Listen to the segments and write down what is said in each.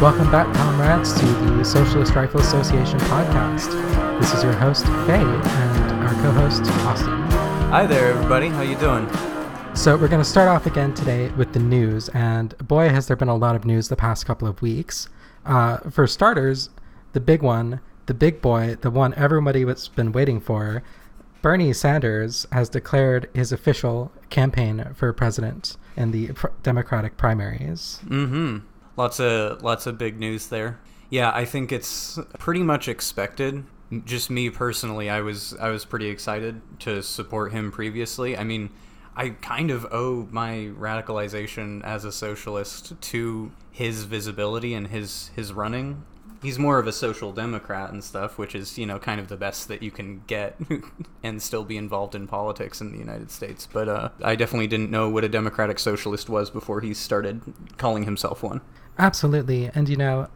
Welcome back, comrades, to the Socialist Rifle Association podcast. This is your host, Faye, and our co-host, Austin. Hi there, everybody. How you doing? So we're going to start off again today with the news, and boy, has there been a lot of news the past couple of weeks. For starters, the big one, the big boy, the one everybody has been waiting for, Bernie Sanders has declared his official campaign for president in the Democratic primaries. Mm-hmm. Lots of big news there. Yeah, I think it's pretty much expected. Just me personally, I was pretty excited to support him previously. I mean, I kind of owe my radicalization as a socialist to his visibility and his running. He's more of a social democrat and stuff, which is, you know, kind of the best that you can get and still be involved in politics in the United States. But I definitely didn't know what a democratic socialist was before he started calling himself one. Absolutely. And, you know,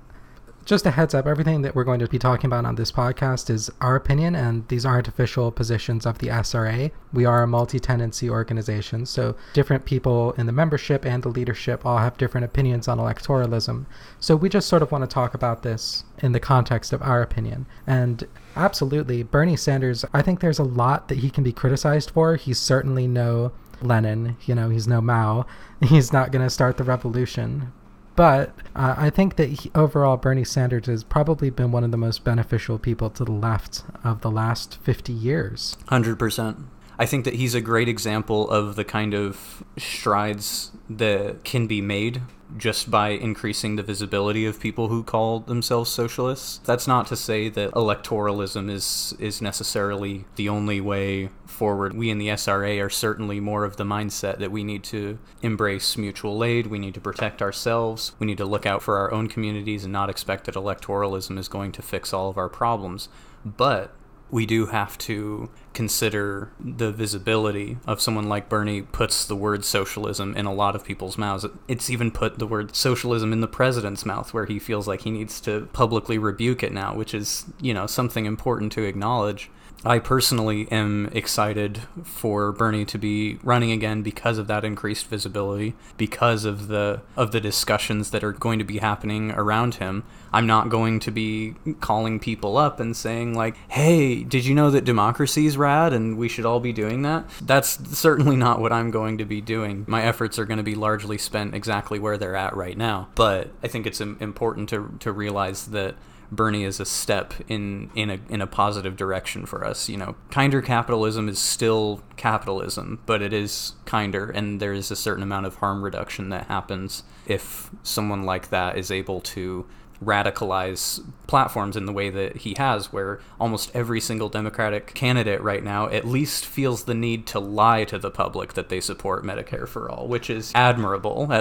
just a heads up, everything that we're going to be talking about on this podcast is our opinion, and these aren't official positions of the SRA. We are a multi-tenancy organization, so different people in the membership and the leadership all have different opinions on electoralism. So we just sort of want to talk about this in the context of our opinion. And absolutely, Bernie Sanders, I think there's a lot that he can be criticized for. He's certainly no Lenin, you know, he's no Mao. He's not going to start the revolution. But I think that overall, Bernie Sanders has probably been one of the most beneficial people to the left of the last 50 years. 100%. I think that he's a great example of the kind of strides that can be made just by increasing the visibility of people who call themselves socialists. That's not to say that electoralism is necessarily the only way forward. We in the SRA are certainly more of the mindset that we need to embrace mutual aid, we need to protect ourselves, we need to look out for our own communities and not expect that electoralism is going to fix all of our problems. But we do have to consider the visibility of someone like Bernie puts the word socialism in a lot of people's mouths. It's even put the word socialism in the president's mouth, where he feels like he needs to publicly rebuke it now, which is, you know, something important to acknowledge. I personally am excited for Bernie to be running again because of that increased visibility, because of the discussions that are going to be happening around him. I'm not going to be calling people up and saying like, hey, did you know that democracy is rad and we should all be doing that? That's certainly not what I'm going to be doing. My efforts are going to be largely spent exactly where they're at right now. But I think it's important to realize that Bernie is a step in a positive direction for us. You know, kinder capitalism is still capitalism, but it is kinder, and there is a certain amount of harm reduction that happens if someone like that is able to radicalize platforms in the way that he has, where almost every single Democratic candidate right now at least feels the need to lie to the public that they support Medicare for all, which is admirable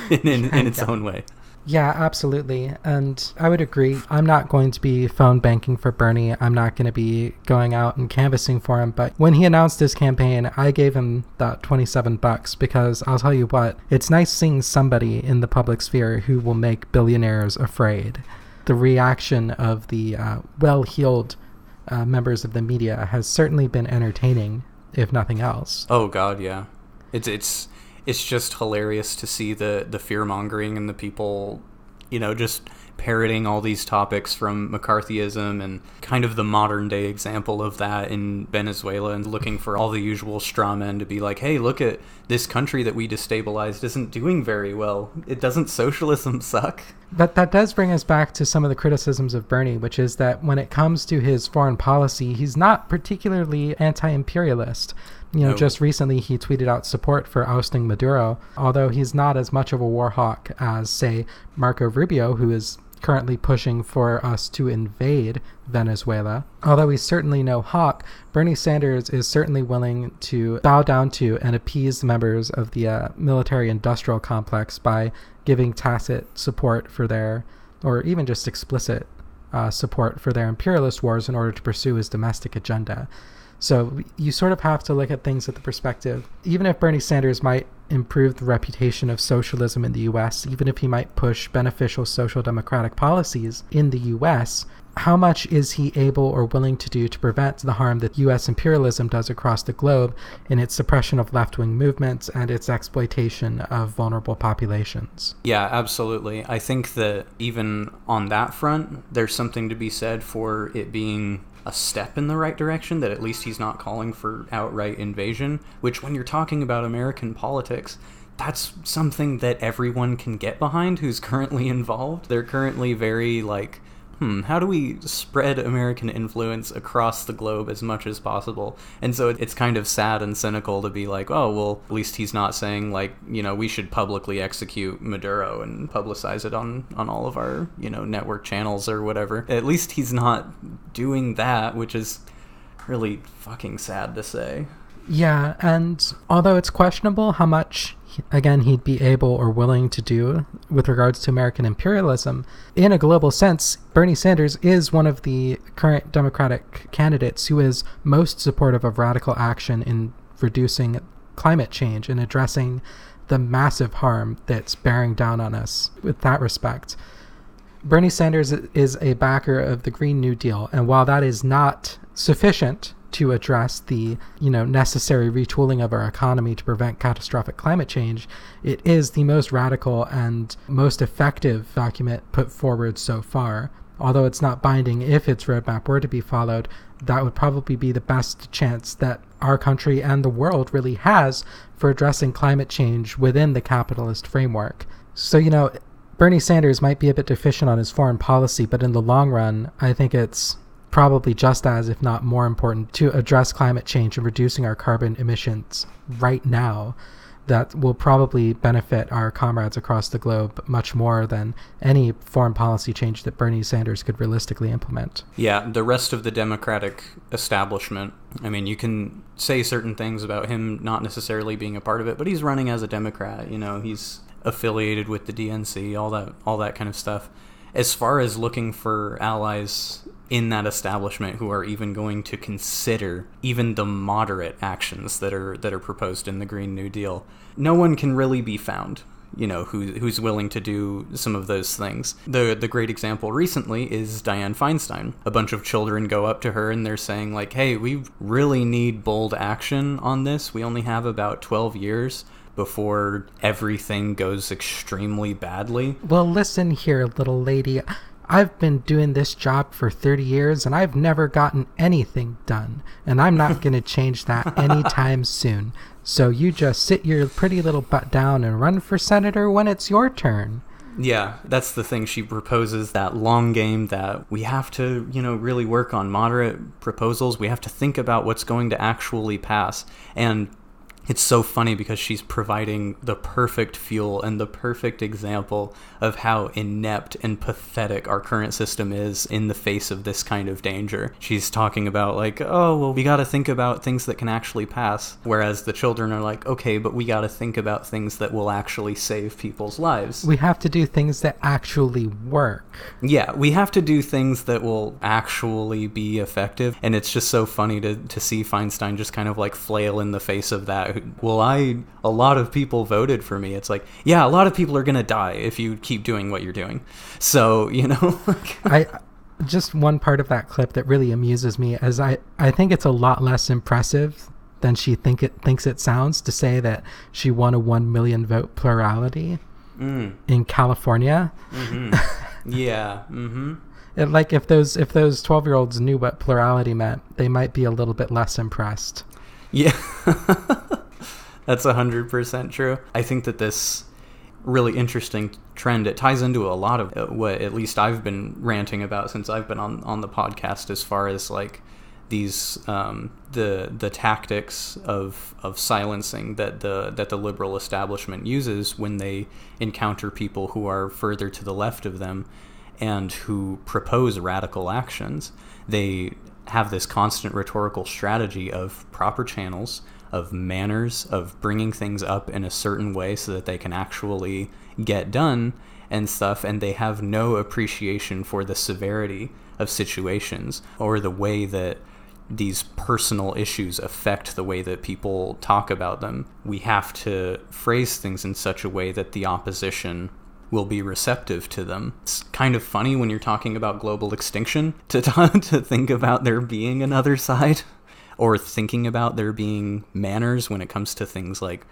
in its own way. Yeah, absolutely. And I would agree. I'm not going to be phone banking for Bernie. I'm not going to be going out and canvassing for him. But when he announced his campaign, I gave him that $27 because I'll tell you what, it's nice seeing somebody in the public sphere who will make billionaires afraid. The reaction of the well-heeled members of the media has certainly been entertaining, if nothing else. Oh, God, yeah. It's just hilarious to see the fear-mongering and the people, you know, just parroting all these topics from McCarthyism and kind of the modern-day example of that in Venezuela, and looking for all the usual straw men to be like, hey, look at this country that we destabilized isn't doing very well. Doesn't socialism suck? But that does bring us back to some of the criticisms of Bernie, which is that when it comes to his foreign policy, he's not particularly anti-imperialist. You know, just recently he tweeted out support for ousting Maduro, although he's not as much of a war hawk as, say, Marco Rubio, who is currently pushing for us to invade Venezuela. Although he's certainly no hawk, Bernie Sanders is certainly willing to bow down to and appease the members of the military-industrial complex by giving tacit support for their, or even just explicit support for their imperialist wars in order to pursue his domestic agenda. So you sort of have to look at things at the perspective. Even if Bernie Sanders might improve the reputation of socialism in the U.S., even if he might push beneficial social democratic policies in the U.S., how much is he able or willing to do to prevent the harm that U.S. imperialism does across the globe in its suppression of left-wing movements and its exploitation of vulnerable populations? Yeah, absolutely. I think that even on that front, there's something to be said for it being a step in the right direction, that at least he's not calling for outright invasion, which when you're talking about American politics, that's something that everyone can get behind who's currently involved. They're currently very like, how do we spread American influence across the globe as much as possible? And so it's kind of sad and cynical to be like, oh, well, at least he's not saying like, we should publicly execute Maduro and publicize it on all of our, network channels or whatever. At least he's not doing that, which is really fucking sad to say. Yeah, and although it's questionable how much, again, he'd be able or willing to do with regards to American imperialism, in a global sense, Bernie Sanders is one of the current Democratic candidates who is most supportive of radical action in reducing climate change and addressing the massive harm that's bearing down on us with that respect. Bernie Sanders is a backer of the Green New Deal, and while that is not sufficient to address the necessary retooling of our economy to prevent catastrophic climate change, it is the most radical and most effective document put forward so far. Although it's not binding, if its roadmap were to be followed, that would probably be the best chance that our country and the world really has for addressing climate change within the capitalist framework. So, Bernie Sanders might be a bit deficient on his foreign policy, but in the long run, I think it's probably just as, if not more important, to address climate change and reducing our carbon emissions right now. That will probably benefit our comrades across the globe much more than any foreign policy change that Bernie Sanders could realistically implement. Yeah, the rest of the Democratic establishment, I mean, you can say certain things about him not necessarily being a part of it, but he's running as a Democrat, he's affiliated with the DNC, all that kind of stuff. As far as looking for allies in that establishment who are even going to consider even the moderate actions that are proposed in the Green New Deal, no one can really be found, who's willing to do some of those things. The great example recently is Dianne Feinstein. A bunch of children go up to her and they're saying like, hey, we really need bold action on this. We only have about 12 years before everything goes extremely badly. Well, listen here, little lady. I've been doing this job for 30 years and I've never gotten anything done. And I'm not going to change that anytime soon. So you just sit your pretty little butt down and run for senator when it's your turn. Yeah, that's the thing. She proposes that long game that we have to, really work on moderate proposals. We have to think about what's going to actually pass. And it's so funny because she's providing the perfect fuel and the perfect example of how inept and pathetic our current system is in the face of this kind of danger. She's talking about like, oh, well, we got to think about things that can actually pass. Whereas the children are like, okay, but we got to think about things that will actually save people's lives. We have to do things that actually work. Yeah, we have to do things that will actually be effective. And it's just so funny to see Feinstein just kind of like flail in the face of that. Well, a lot of people voted for me. It's like, yeah, a lot of people are going to die if you keep doing what you're doing. So, just one part of that clip that really amuses me is I think it's a lot less impressive than she thinks it sounds to say that she won a 1 million vote plurality in California. Mm-hmm. Yeah. Mm-hmm. Like if those 12-year-olds knew what plurality meant, they might be a little bit less impressed. Yeah. That's 100% true. I think that this really interesting trend, it ties into a lot of what at least I've been ranting about since I've been on the podcast, as far as like these the tactics of silencing that the liberal establishment uses when they encounter people who are further to the left of them and who propose radical actions. They have this constant rhetorical strategy of proper channels, of manners, of bringing things up in a certain way so that they can actually get done and stuff, and they have no appreciation for the severity of situations or the way that these personal issues affect the way that people talk about them. We have to phrase things in such a way that the opposition will be receptive to them. It's kind of funny when you're talking about global extinction to think about there being another side, or thinking about there being manners when it comes to things like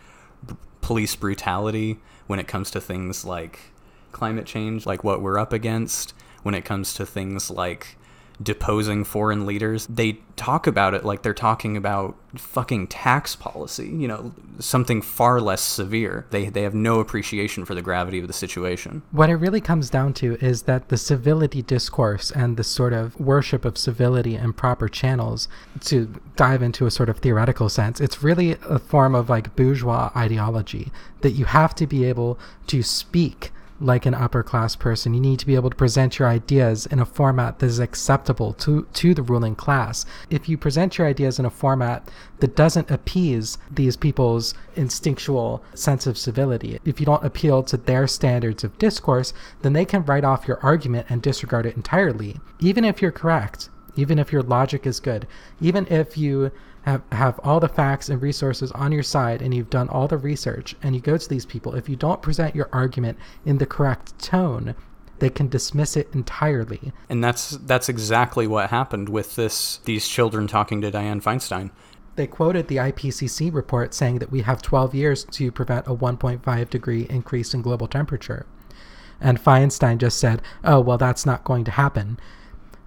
police brutality, when it comes to things like climate change, like what we're up against, when it comes to things like deposing foreign leaders. They talk about it like they're talking about fucking tax policy, something far less severe. They have no appreciation for the gravity of the situation. What it really comes down to is that the civility discourse and the sort of worship of civility and proper channels, to dive into a sort of theoretical sense, it's really a form of like bourgeois ideology, that you have to be able to speak like an upper class person. You need to be able to present your ideas in a format that is acceptable to the ruling class. If you present your ideas in a format that doesn't appease these people's instinctual sense of civility, if you don't appeal to their standards of discourse, then they can write off your argument and disregard it entirely. Even if you're correct, even if your logic is good, even if you have all the facts and resources on your side and you've done all the research and you go to these people, if you don't present your argument in the correct tone, they can dismiss it entirely. And that's exactly what happened with these children talking to Dianne Feinstein. They quoted the IPCC report saying that we have 12 years to prevent a 1.5 degree increase in global temperature. And Feinstein just said, oh, well, that's not going to happen.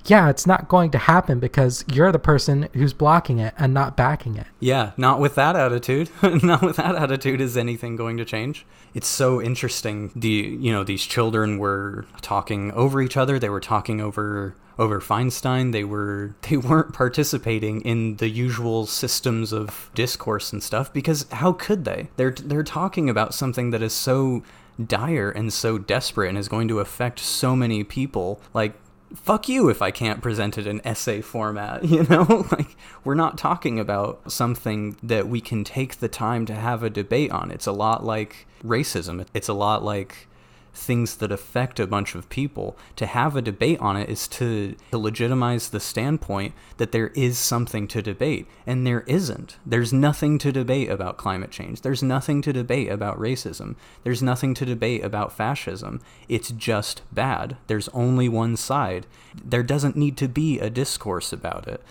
Yeah, it's not going to happen because you're the person who's blocking it and not backing it. Yeah, not with that attitude. Not with that attitude is anything going to change. It's so interesting. These children were talking over each other. They were talking over Feinstein. They weren't participating in the usual systems of discourse and stuff, because how could they? They're talking about something that is so dire and so desperate and is going to affect so many people. Like, fuck you if I can't present it in essay format, Like, we're not talking about something that we can take the time to have a debate on. It's a lot like racism. It's a lot like things that affect a bunch of people. To have a debate on it is to legitimize the standpoint that there is something to debate, and there isn't. There's nothing to debate about climate change. There's nothing to debate about racism. There's nothing to debate about fascism. It's just bad. There's only one side. There doesn't need to be a discourse about it.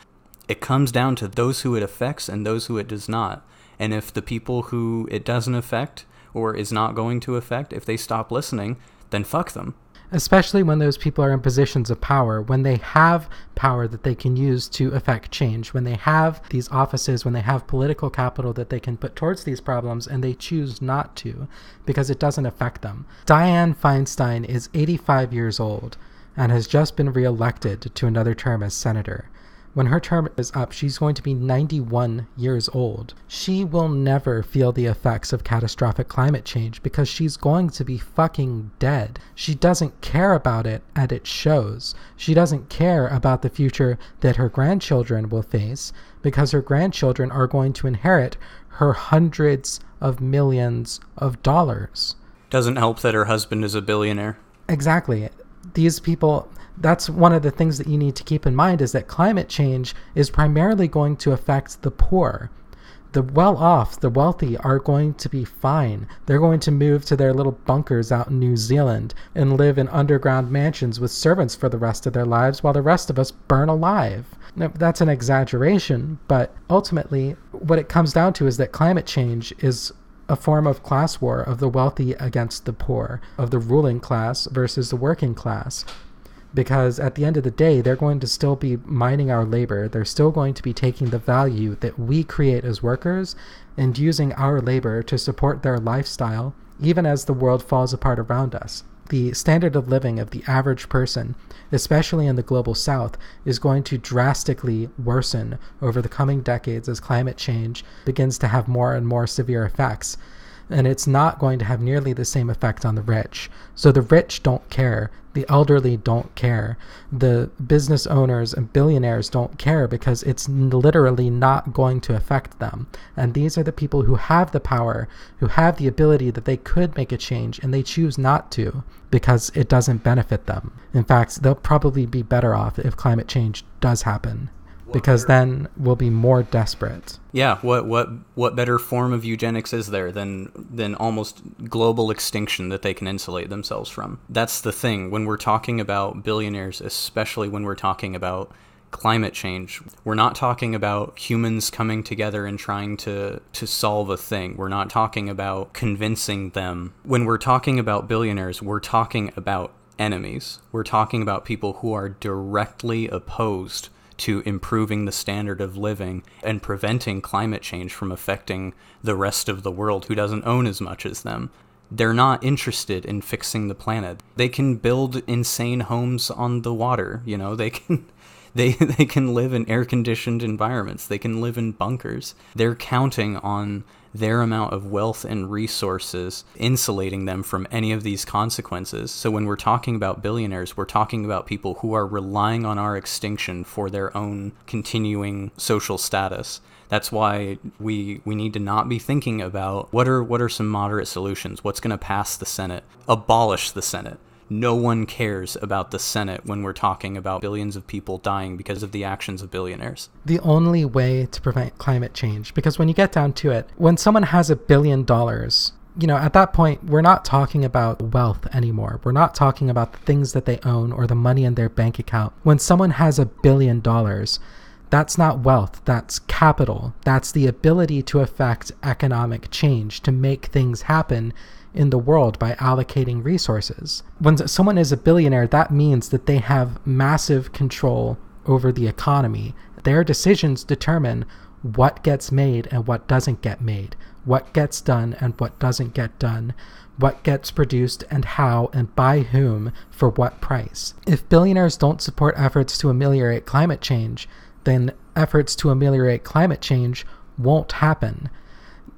It comes down to those who it affects and those who it does not. And if the people who it doesn't affect or is not going to affect, if they stop listening, then fuck them. Especially when those people are in positions of power, when they have power that they can use to affect change, when they have these offices, when they have political capital that they can put towards these problems, and they choose not to because it doesn't affect them. Dianne Feinstein is 85 years old and has just been reelected to another term as senator. When her term is up, she's going to be 91 years old. She will never feel the effects of catastrophic climate change because she's going to be fucking dead. She doesn't care about it, and it shows. She doesn't care about the future that her grandchildren will face because her grandchildren are going to inherit her hundreds of millions of dollars. Doesn't help that her husband is a billionaire. Exactly. These people... That's one of the things that you need to keep in mind, is that climate change is primarily going to affect the poor. The well-off, the wealthy, are going to be fine. They're going to move to their little bunkers out in New Zealand and live in underground mansions with servants for the rest of their lives while the rest of us burn alive. Now, that's an exaggeration, but ultimately what it comes down to is that climate change is a form of class war of the wealthy against the poor, of the ruling class versus the working class. Because at the end of the day, they're going to still be mining our labor. They're still going to be taking the value that we create as workers and using our labor to support their lifestyle, even as the world falls apart around us. The standard of living of the average person, especially in the global south, is going to drastically worsen over the coming decades as climate change begins to have more and more severe effects. And it's not going to have nearly the same effect on the rich. So the rich don't care. The elderly don't care. The business owners and billionaires don't care because it's literally not going to affect them. And these are the people who have the power, who have the ability that they could make a change, and they choose not to because it doesn't benefit them. In fact, they'll probably be better off if climate change does happen. because then we'll be more desperate. Yeah, what better form of eugenics is there than almost global extinction that they can insulate themselves from? That's the thing. When we're talking about billionaires, especially when we're talking about climate change, we're not talking about humans coming together and trying to solve a thing. We're not talking about convincing them. When we're talking about billionaires, we're talking about enemies. We're talking about people who are directly opposed to improving the standard of living and preventing climate change from affecting the rest of the world who doesn't own as much as them. They're not interested in fixing the planet. They can build insane homes on the water, they can they can live in air-conditioned environments. They can live in bunkers. They're counting on their amount of wealth and resources insulating them from any of these consequences. So when we're talking about billionaires, we're talking about people who are relying on our extinction for their own continuing social status. That's why we need to not be thinking about what are some moderate solutions. What's going to pass the Senate? Abolish the Senate. No one cares about the Senate when we're talking about billions of people dying because of the actions of billionaires. The only way to prevent climate change, because when you get down to it, when someone has $1 billion, at that point, we're not talking about wealth anymore. We're not talking about the things that they own or the money in their bank account. When someone has $1 billion, that's not wealth, that's capital. That's the ability to affect economic change, to make things happen in the world by allocating resources. When someone is a billionaire, that means that they have massive control over the economy. Their decisions determine what gets made and what doesn't get made, what gets done and what doesn't get done, what gets produced and how and by whom for what price. If billionaires don't support efforts to ameliorate climate change, then efforts to ameliorate climate change won't happen.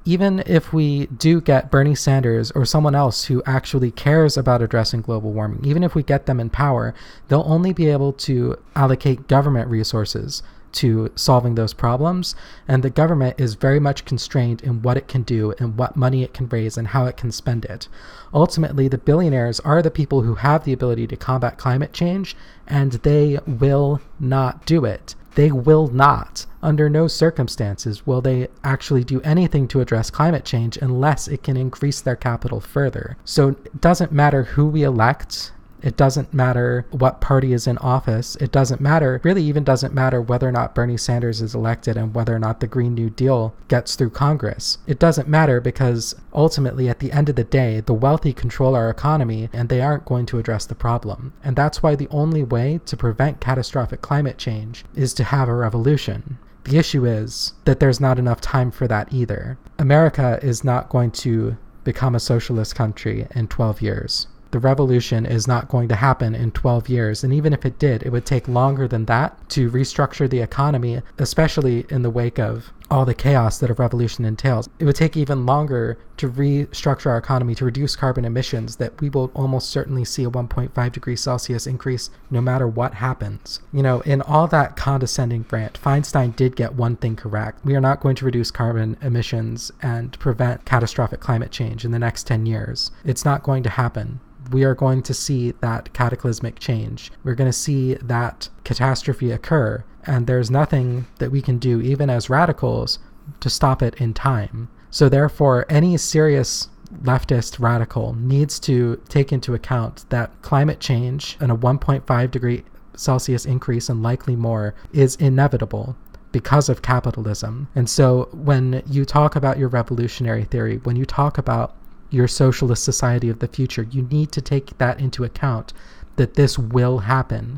Even if we do get Bernie Sanders or someone else who actually cares about addressing global warming, even if we get them in power, they'll only be able to allocate government resources to solving those problems. And the government is very much constrained in what it can do and what money it can raise and how it can spend it. Ultimately, the billionaires are the people who have the ability to combat climate change, and they will not do it. They will not, under no circumstances, will they actually do anything to address climate change unless it can increase their capital further. So it doesn't matter who we elect. It doesn't matter what party is in office. It doesn't matter, really even doesn't matter whether or not Bernie Sanders is elected and whether or not the Green New Deal gets through Congress. It doesn't matter because ultimately at the end of the day, the wealthy control our economy and they aren't going to address the problem. And that's why the only way to prevent catastrophic climate change is to have a revolution. The issue is that there's not enough time for that either. America is not going to become a socialist country in 12 years. The revolution is not going to happen in 12 years. And even if it did, it would take longer than that to restructure the economy, especially in the wake of all the chaos that a revolution entails. It would take even longer to restructure our economy to reduce carbon emissions that we will almost certainly see a 1.5 degrees Celsius increase no matter what happens. In all that condescending rant, Feinstein did get one thing correct. We are not going to reduce carbon emissions and prevent catastrophic climate change in the next 10 years. It's not going to happen. We are going to see that cataclysmic change. We're going to see that catastrophe occur, and there's nothing that we can do, even as radicals, to stop it in time. So therefore, any serious leftist radical needs to take into account that climate change and a 1.5 degree Celsius increase and likely more is inevitable because of capitalism. And so when you talk about your revolutionary theory, when you talk about your socialist society of the future, you need to take that into account, that this will happen,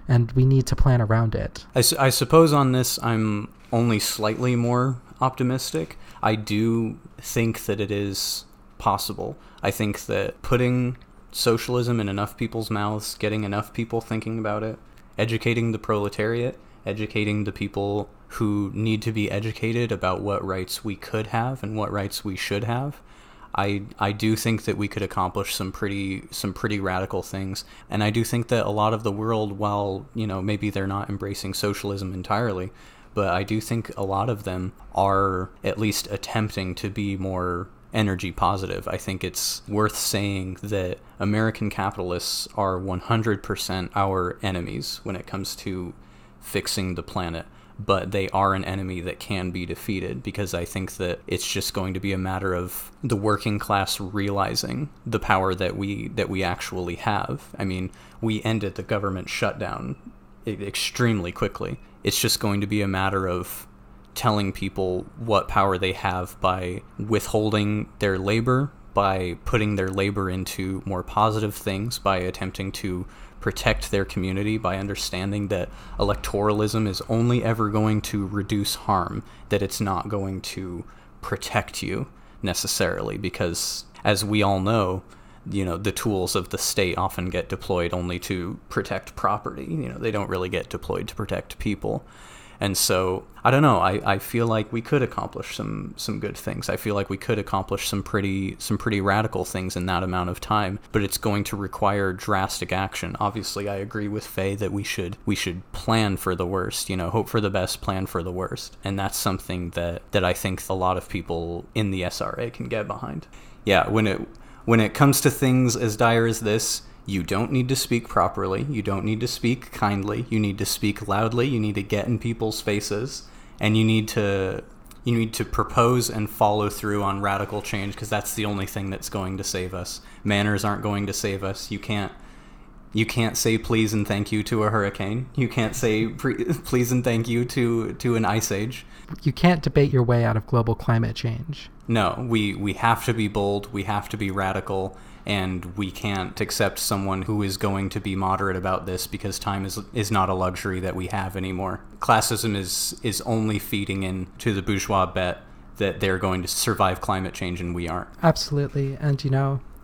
and we need to plan around it. I suppose on this, I'm only slightly more optimistic. I do think that it is possible. I think that putting socialism in enough people's mouths, getting enough people thinking about it, educating the proletariat, educating the people who need to be educated about what rights we could have and what rights we should have, I do think that we could accomplish some pretty radical things. And I do think that a lot of the world, while, maybe they're not embracing socialism entirely, but I do think a lot of them are at least attempting to be more energy positive. I think it's worth saying that American capitalists are 100% our enemies when it comes to fixing the planet. but they are an enemy that can be defeated, because I think that it's just going to be a matter of the working class realizing the power that we actually have. I mean, we ended the government shutdown extremely quickly. It's just going to be a matter of telling people what power they have by withholding their labor, by putting their labor into more positive things, by attempting to protect their community, by understanding that electoralism is only ever going to reduce harm, that it's not going to protect you necessarily, because as we all know, the tools of the state often get deployed only to protect property. They don't really get deployed to protect people. And so, I don't know, I feel like we could accomplish some good things. I feel like we could accomplish some pretty radical things in that amount of time, but it's going to require drastic action. Obviously, I agree with Faye that we should plan for the worst, hope for the best, plan for the worst. And that's something that I think a lot of people in the SRA can get behind. Yeah, when it comes to things as dire as this, you don't need to speak properly. You don't need to speak kindly. You need to speak loudly. You need to get in people's faces, and you need to propose and follow through on radical change, because that's the only thing that's going to save us. Manners aren't going to save us. You can't say please and thank you to a hurricane. You can't say please and thank you to an ice age. You can't debate your way out of global climate change. No, we have to be bold. We have to be radical. And we can't accept someone who is going to be moderate about this, because time is not a luxury that we have anymore. Classism is only feeding into the bourgeois bet that they're going to survive climate change and we aren't. Absolutely. And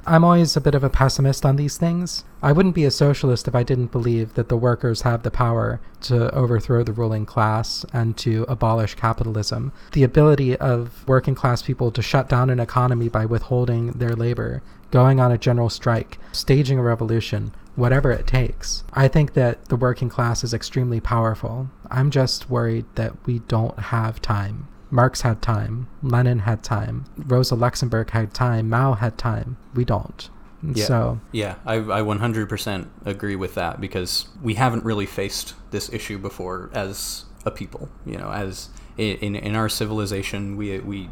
I'm always a bit of a pessimist on these things. I wouldn't be a socialist if I didn't believe that the workers have the power to overthrow the ruling class and to abolish capitalism. The ability of working class people to shut down an economy by withholding their labor, going on a general strike, staging a revolution, whatever it takes. I think that the working class is extremely powerful. I'm just worried that we don't have time. Marx had time. Lenin had time. Rosa Luxemburg had time. Mao had time. We don't. Yeah. So I 100% agree with that, because we haven't really faced this issue before as a people. As in our civilization, we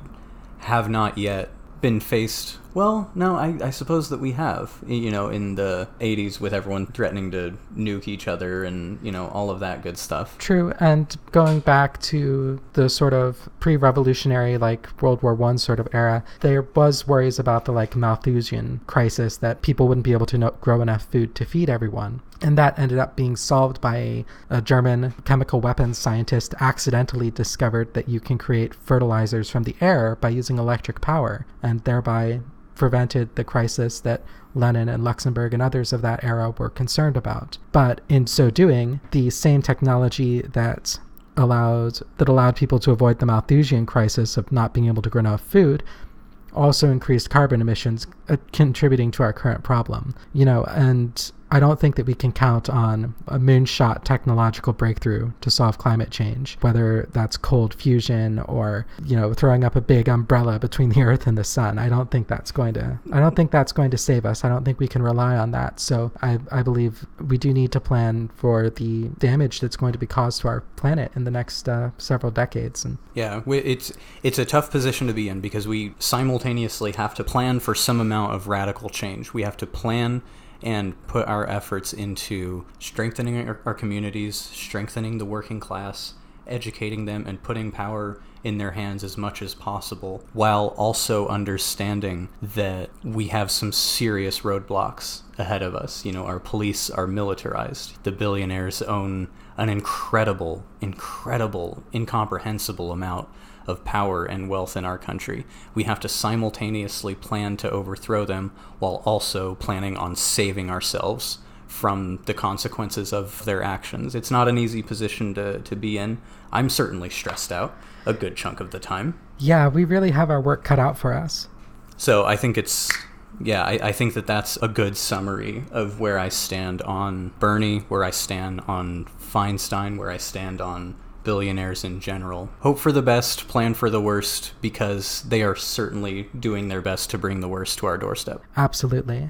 have not yet been faced. Well, no, I suppose that we have, in the 80s with everyone threatening to nuke each other and, all of that good stuff. True. And going back to the sort of pre-revolutionary, World War I sort of era, there was worries about the Malthusian crisis, that people wouldn't be able to grow enough food to feed everyone. And that ended up being solved by a German chemical weapons scientist accidentally discovered that you can create fertilizers from the air by using electric power, and thereby prevented the crisis that Lenin and Luxemburg and others of that era were concerned about. But in so doing, the same technology that allowed people to avoid the Malthusian crisis of not being able to grow enough food also increased carbon emissions, contributing to our current problem. And I don't think that we can count on a moonshot technological breakthrough to solve climate change, whether that's cold fusion or, throwing up a big umbrella between the earth and the sun. I don't think that's going to save us. I don't think we can rely on that. So I believe we do need to plan for the damage that's going to be caused to our planet in the next several decades. And yeah, it's a tough position to be in, because we simultaneously have to plan for some amount of radical change. We have to plan and put our efforts into strengthening our communities, strengthening the working class, educating them, and putting power in their hands as much as possible, while also understanding that we have some serious roadblocks ahead of us. Our police are militarized. The billionaires own an incredible, incomprehensible amount of power and wealth in our country. We have to simultaneously plan to overthrow them while also planning on saving ourselves from the consequences of their actions. It's not an easy position to be in. I'm certainly stressed out a good chunk of the time. Yeah, we really have our work cut out for us. So I think I think that that's a good summary of where I stand on Bernie, where I stand on Feinstein, where I stand on billionaires in general. Hope for the best, plan for the worst, because they are certainly doing their best to bring the worst to our doorstep. Absolutely.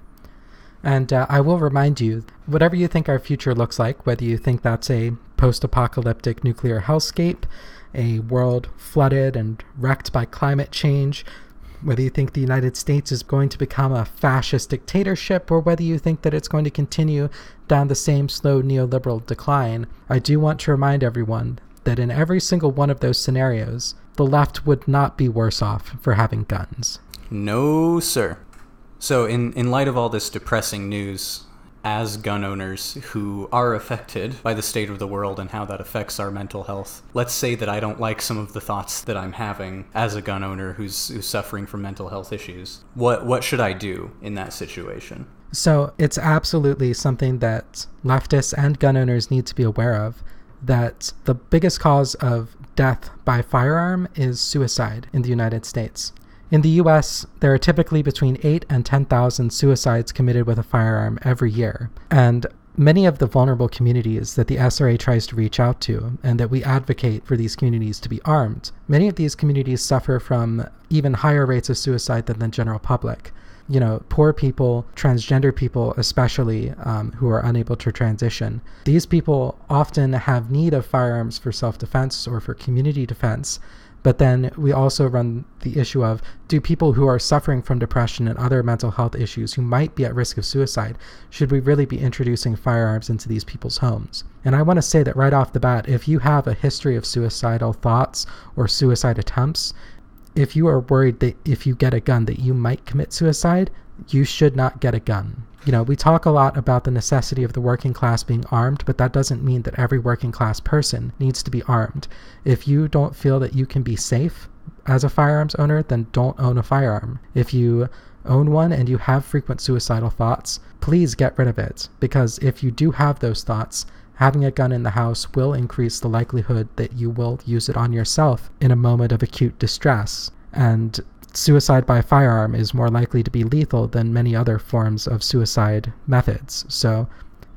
And I will remind you, whatever you think our future looks like, whether you think that's a post-apocalyptic nuclear hellscape, a world flooded and wrecked by climate change, whether you think the United States is going to become a fascist dictatorship, or whether you think that it's going to continue down the same slow neoliberal decline, I do want to remind everyone that in every single one of those scenarios, the left would not be worse off for having guns. No, sir. So in light of all this depressing news, as gun owners who are affected by the state of the world and how that affects our mental health, let's say that I don't like some of the thoughts that I'm having as a gun owner who's suffering from mental health issues. What should I do in that situation? So it's absolutely something that leftists and gun owners need to be aware of, that the biggest cause of death by firearm is suicide in the United States. In the US, there are typically between 8,000 and 10,000 suicides committed with a firearm every year. And many of the vulnerable communities that the SRA tries to reach out to, and that we advocate for these communities to be armed, many of these communities suffer from even higher rates of suicide than the general public. You know, poor people, transgender people especially, who are unable to transition. These people often have need of firearms for self-defense or for community defense. But then we also run the issue of, do people who are suffering from depression and other mental health issues who might be at risk of suicide, should we really be introducing firearms into these people's homes? And I want to say that right off the bat, if you have a history of suicidal thoughts or suicide attempts, if you are worried that if you get a gun that you might commit suicide, you should not get a gun. You know, we talk a lot about the necessity of the working class being armed, but that doesn't mean that every working class person needs to be armed. If you don't feel that you can be safe as a firearms owner, then don't own a firearm. If you own one and you have frequent suicidal thoughts, please get rid of it. Because if you do have those thoughts, having a gun in the house will increase the likelihood that you will use it on yourself in a moment of acute distress. And suicide by firearm is more likely to be lethal than many other forms of suicide methods. So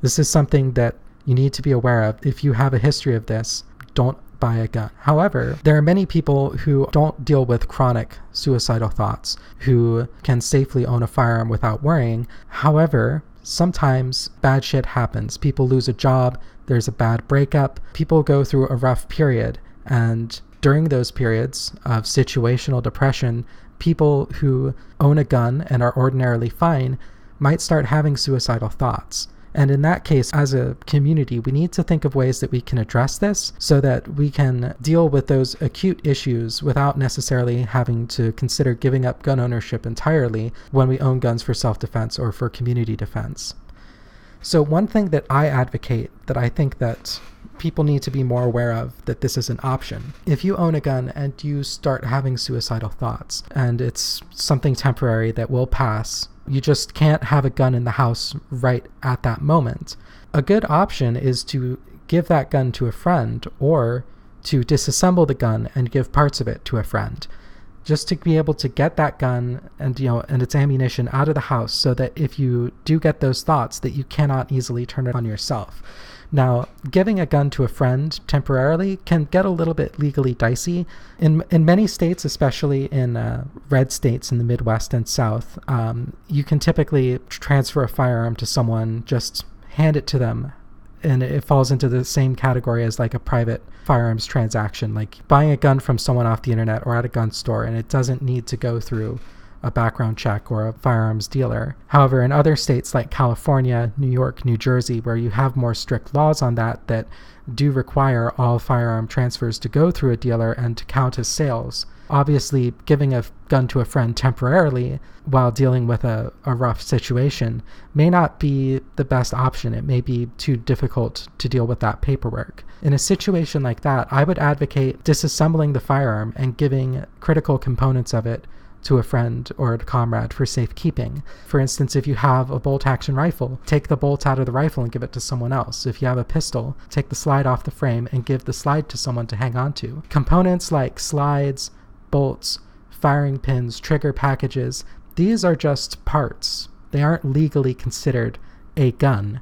this is something that you need to be aware of. If you have a history of this, don't buy a gun. However, there are many people who don't deal with chronic suicidal thoughts, who can safely own a firearm without worrying. However, sometimes bad shit happens. People lose a job, there's a bad breakup, people go through a rough period, and during those periods of situational depression, people who own a gun and are ordinarily fine might start having suicidal thoughts. And in that case, as a community, we need to think of ways that we can address this so that we can deal with those acute issues without necessarily having to consider giving up gun ownership entirely when we own guns for self-defense or for community defense. So one thing that I advocate, that I think that people need to be more aware of, that this is an option. If you own a gun and you start having suicidal thoughts, and it's something temporary that will pass, you just can't have a gun in the house right at that moment. A good option is to give that gun to a friend, or to disassemble the gun and give parts of it to a friend, just to be able to get that gun and its ammunition out of the house, so that if you do get those thoughts, that you cannot easily turn it on yourself. Now, giving a gun to a friend temporarily can get a little bit legally dicey. In many states, especially in red states in the Midwest and South, you can typically transfer a firearm to someone, just hand it to them, and it falls into the same category as like a private firearms transaction, like buying a gun from someone off the internet or at a gun store, and it doesn't need to go through a background check or a firearms dealer. However, in other states like California, New York, New Jersey, where you have more strict laws on that do require all firearm transfers to go through a dealer and to count as sales, obviously giving a gun to a friend temporarily while dealing with a rough situation may not be the best option. It may be too difficult to deal with that paperwork. In a situation like that, I would advocate disassembling the firearm and giving critical components of it to a friend or a comrade for safekeeping. For instance, if you have a bolt-action rifle, take the bolt out of the rifle and give it to someone else. If you have a pistol, take the slide off the frame and give the slide to someone to hang on to. Components like slides, bolts, firing pins, trigger packages, these are just parts. They aren't legally considered a gun.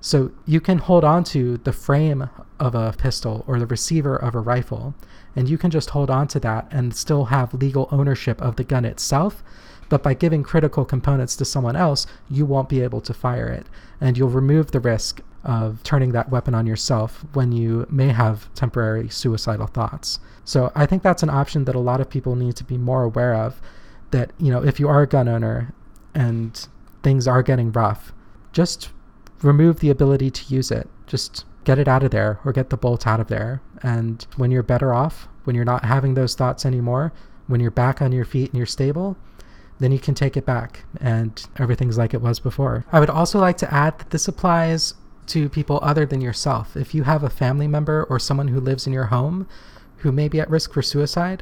So you can hold on to the frame of a pistol or the receiver of a rifle, and you can just hold on to that and still have legal ownership of the gun itself, But by giving critical components to someone else, you won't be able to fire it. And you'll remove the risk of turning that weapon on yourself when you may have temporary suicidal thoughts. So I think that's an option that a lot of people need to be more aware of, that, if you are a gun owner and things are getting rough, just remove the ability to use it. Just get it out of there, or get the bolt out of there. And when you're better off, when you're not having those thoughts anymore, when you're back on your feet and you're stable, then you can take it back and everything's like it was before. I would also like to add that this applies to people other than yourself. If you have a family member or someone who lives in your home who may be at risk for suicide,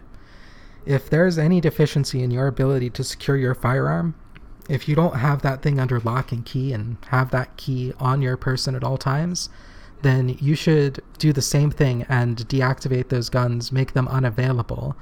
if there's any deficiency in your ability to secure your firearm, if you don't have that thing under lock and key and have that key on your person at all times, then you should do the same thing and deactivate those guns, make them unavailable,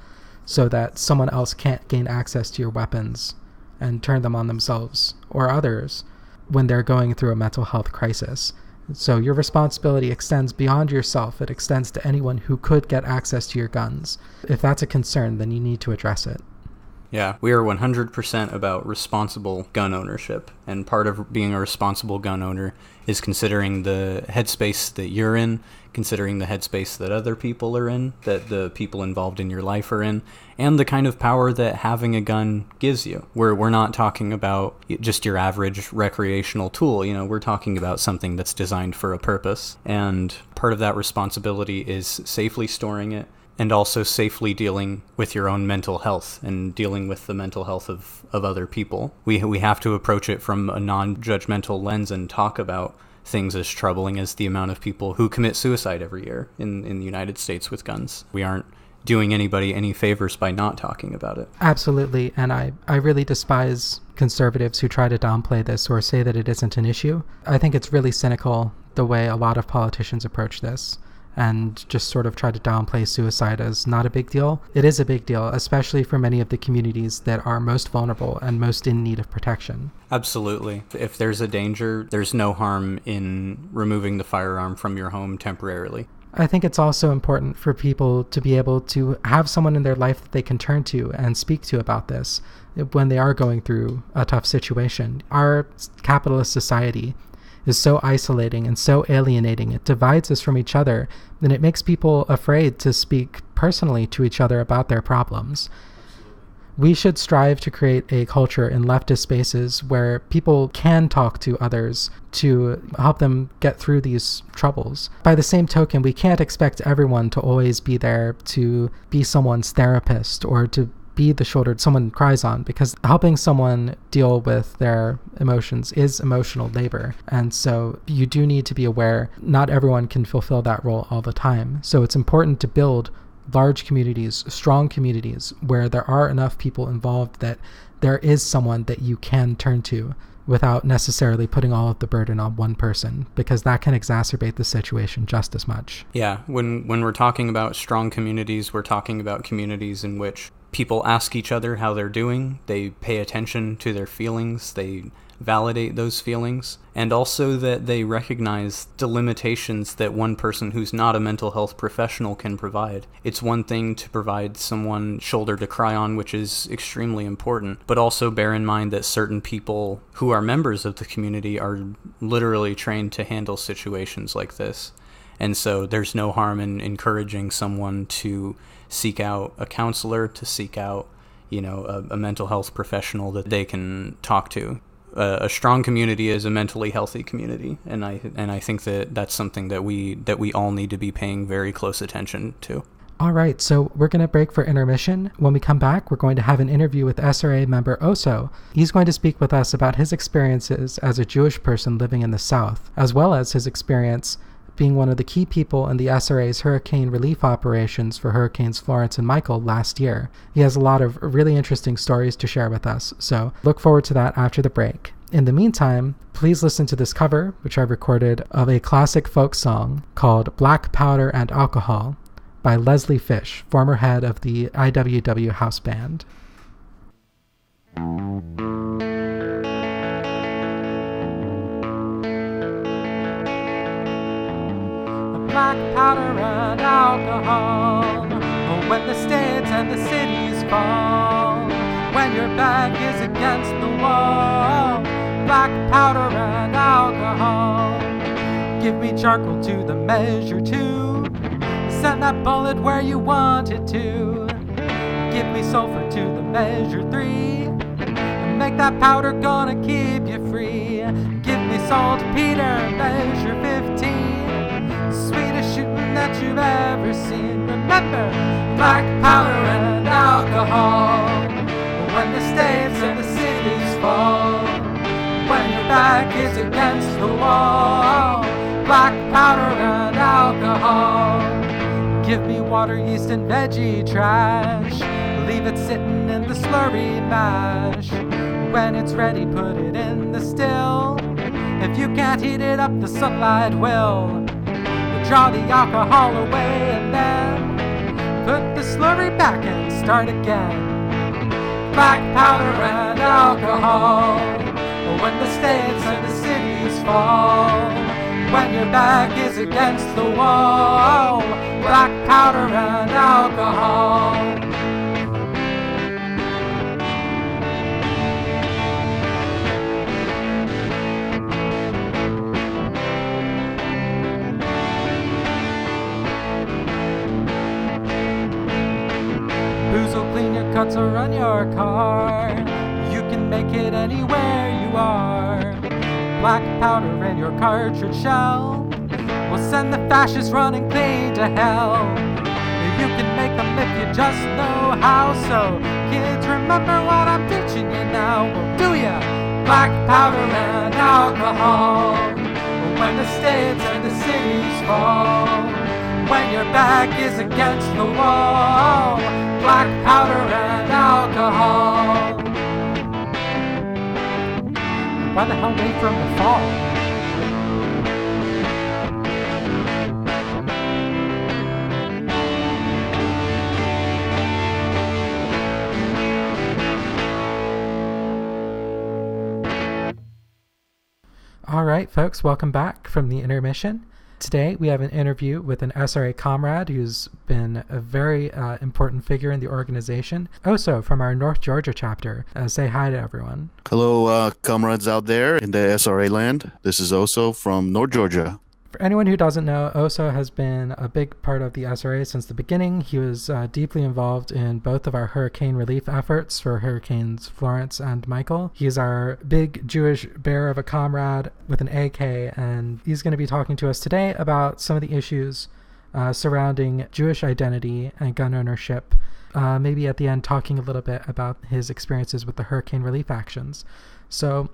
so that someone else can't gain access to your weapons and turn them on themselves or others when they're going through a mental health crisis. So your responsibility extends beyond yourself. It extends to anyone who could get access to your guns. If that's a concern, then you need to address it. Yeah, we are 100% about responsible gun ownership, and part of being a responsible gun owner is considering the headspace that you're in, considering the headspace that other people are in, that the people involved in your life are in, and the kind of power that having a gun gives you. We're not talking about just your average recreational tool, we're talking about something that's designed for a purpose, and part of that responsibility is safely storing it, and also safely dealing with your own mental health and dealing with the mental health of other people. We have to approach it from a non-judgmental lens and talk about things as troubling as the amount of people who commit suicide every year in the United States with guns. We aren't doing anybody any favors by not talking about it. Absolutely, and I really despise conservatives who try to downplay this or say that it isn't an issue. I think it's really cynical the way a lot of politicians approach this, and just sort of try to downplay suicide as not a big deal. It is a big deal, especially for many of the communities that are most vulnerable and most in need of protection. Absolutely. If there's a danger, there's no harm in removing the firearm from your home temporarily. I think it's also important for people to be able to have someone in their life that they can turn to and speak to about this when they are going through a tough situation. Our capitalist society is so isolating and so alienating. It divides us from each other, and it makes people afraid to speak personally to each other about their problems. We should strive to create a culture in leftist spaces where people can talk to others to help them get through these troubles. By the same token, we can't expect everyone to always be there to be someone's therapist or to be the shoulder someone cries on, because helping someone deal with their emotions is emotional labor. And so you do need to be aware not everyone can fulfill that role all the time. So it's important to build large communities, strong communities, where there are enough people involved that there is someone that you can turn to without necessarily putting all of the burden on one person, because that can exacerbate the situation just as much. Yeah, when we're talking about strong communities, we're talking about communities in which people ask each other how they're doing, they pay attention to their feelings, they validate those feelings, and also that they recognize the limitations that one person who's not a mental health professional can provide. It's one thing to provide someone shoulder to cry on, which is extremely important, but also bear in mind that certain people who are members of the community are literally trained to handle situations like this. And so there's no harm in encouraging someone to seek out a counselor, to seek out, a mental health professional that they can talk to. A strong community is a mentally healthy community, and I think that that's something that we all need to be paying very close attention to. All right, so we're going to break for intermission. When we come back, we're going to have an interview with SRA member Oso. He's going to speak with us about his experiences as a Jewish person living in the South, as well as his experience being one of the key people in the SRA's hurricane relief operations for Hurricanes Florence and Michael last year. He has a lot of really interesting stories to share with us, so look forward to that after the break. In the meantime, please listen to this cover, which I recorded, of a classic folk song called Black Powder and Alcohol by Leslie Fish, former head of the IWW House Band. Black powder and alcohol, when the states and the cities fall, when your back is against powder and alcohol. Give me charcoal to the measure 2. Send that bullet where you want it to. Give me sulfur to the measure 3. Make that powder gonna keep you free. Give me saltpeter, measure 15. Sweetest shooting that you've ever seen. Remember, black powder and alcohol. When the states and the cities fall, when your back is against the wall, black powder and alcohol. Give me water, yeast, and veggie trash. Leave it sitting in the slurry mash. When it's ready, put it in the still. If you can't heat it up, the sunlight will. Draw the alcohol away and then put the slurry back and start again. Black powder and alcohol. When the states and the cities fall, when your back is against the wall, black powder and alcohol. Booze will clean your cuts or run your car. You can make it anywhere you are. Black powder in your cartridge shell will send the fascists running clean to hell. You can make them if you just know how. So, kids, remember what I'm teaching you now. Well, do ya? Black powder and alcohol. When the states and the cities fall, when your back is against the wall, black powder and alcohol. Why the hell wait for him to fall? All right, folks, welcome back from the intermission. Today, we have an interview with an SRA comrade who's been a very important figure in the organization. Oso from our North Georgia chapter. Say hi to everyone. Hello, comrades out there in the SRA land. This is Oso from North Georgia. For anyone who doesn't know, Oso has been a big part of the SRA since the beginning. He was deeply involved in both of our hurricane relief efforts for Hurricanes Florence and Michael. He is our big Jewish bear of a comrade with an AK, and he's going to be talking to us today about some of the issues surrounding Jewish identity and gun ownership. Maybe at the end talking a little bit about his experiences with the hurricane relief actions. So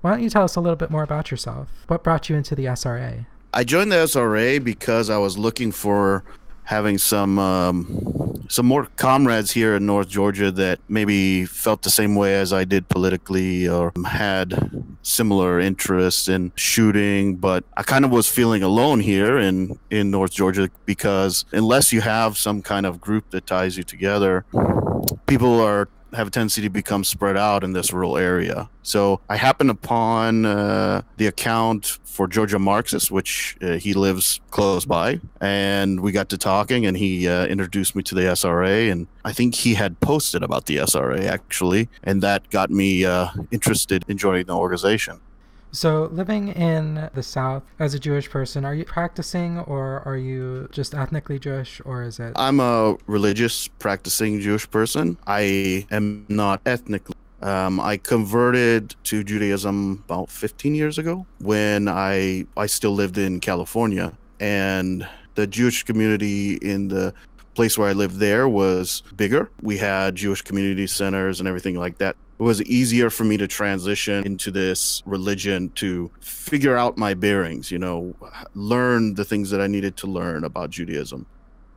why don't you tell us a little bit more about yourself? What brought you into the SRA? I joined the SRA because I was looking for having some more comrades here in North Georgia that maybe felt the same way as I did politically or had similar interests in shooting. But I kind of was feeling alone here in North Georgia because unless you have some kind of group that ties you together, people have a tendency to become spread out in this rural area. So I happened upon the account for Georgia Marxist, which he lives close by, and we got to talking, and he introduced me to the SRA, and I think he had posted about the SRA actually, and that got me interested in joining the organization. So living in the South as a Jewish person, are you practicing or are you just ethnically Jewish, or is it? I'm a religious practicing Jewish person. I am not ethnically. I converted to Judaism about 15 years ago when I still lived in California, and the Jewish community in the place where I lived there was bigger. We had Jewish community centers and everything like that. It was easier for me to transition into this religion to figure out my bearings, learn the things that I needed to learn about Judaism.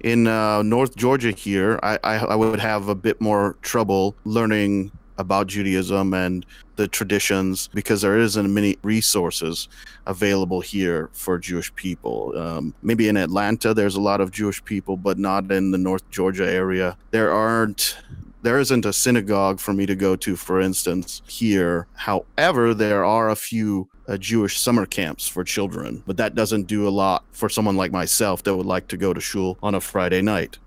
In North Georgia here, I would have a bit more trouble learning about Judaism and the traditions because there isn't many resources available here for Jewish people. Maybe in Atlanta, there's a lot of Jewish people, but not in the North Georgia area. There isn't a synagogue for me to go to, for instance, here. However, there are a few Jewish summer camps for children, but that doesn't do a lot for someone like myself that would like to go to shul on a Friday night.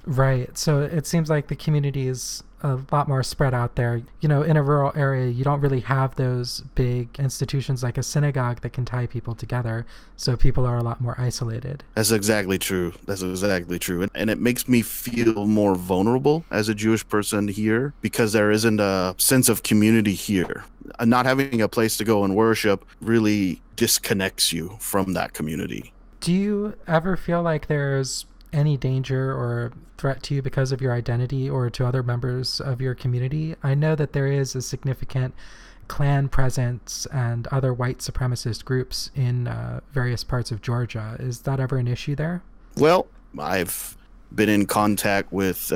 Right. So it seems like the community is a lot more spread out there. You know, in a rural area, you don't really have those big institutions like a synagogue that can tie people together. So people are a lot more isolated. That's exactly true. That's exactly true. And it makes me feel more vulnerable as a Jewish person here because there isn't a sense of community here. Not having a place to go and worship really disconnects you from that community. Do you ever feel like there's any danger or threat to you because of your identity or to other members of your community? I know that there is a significant Klan presence and other white supremacist groups in various parts of Georgia. Is that ever an issue there? Well, I've been in contact with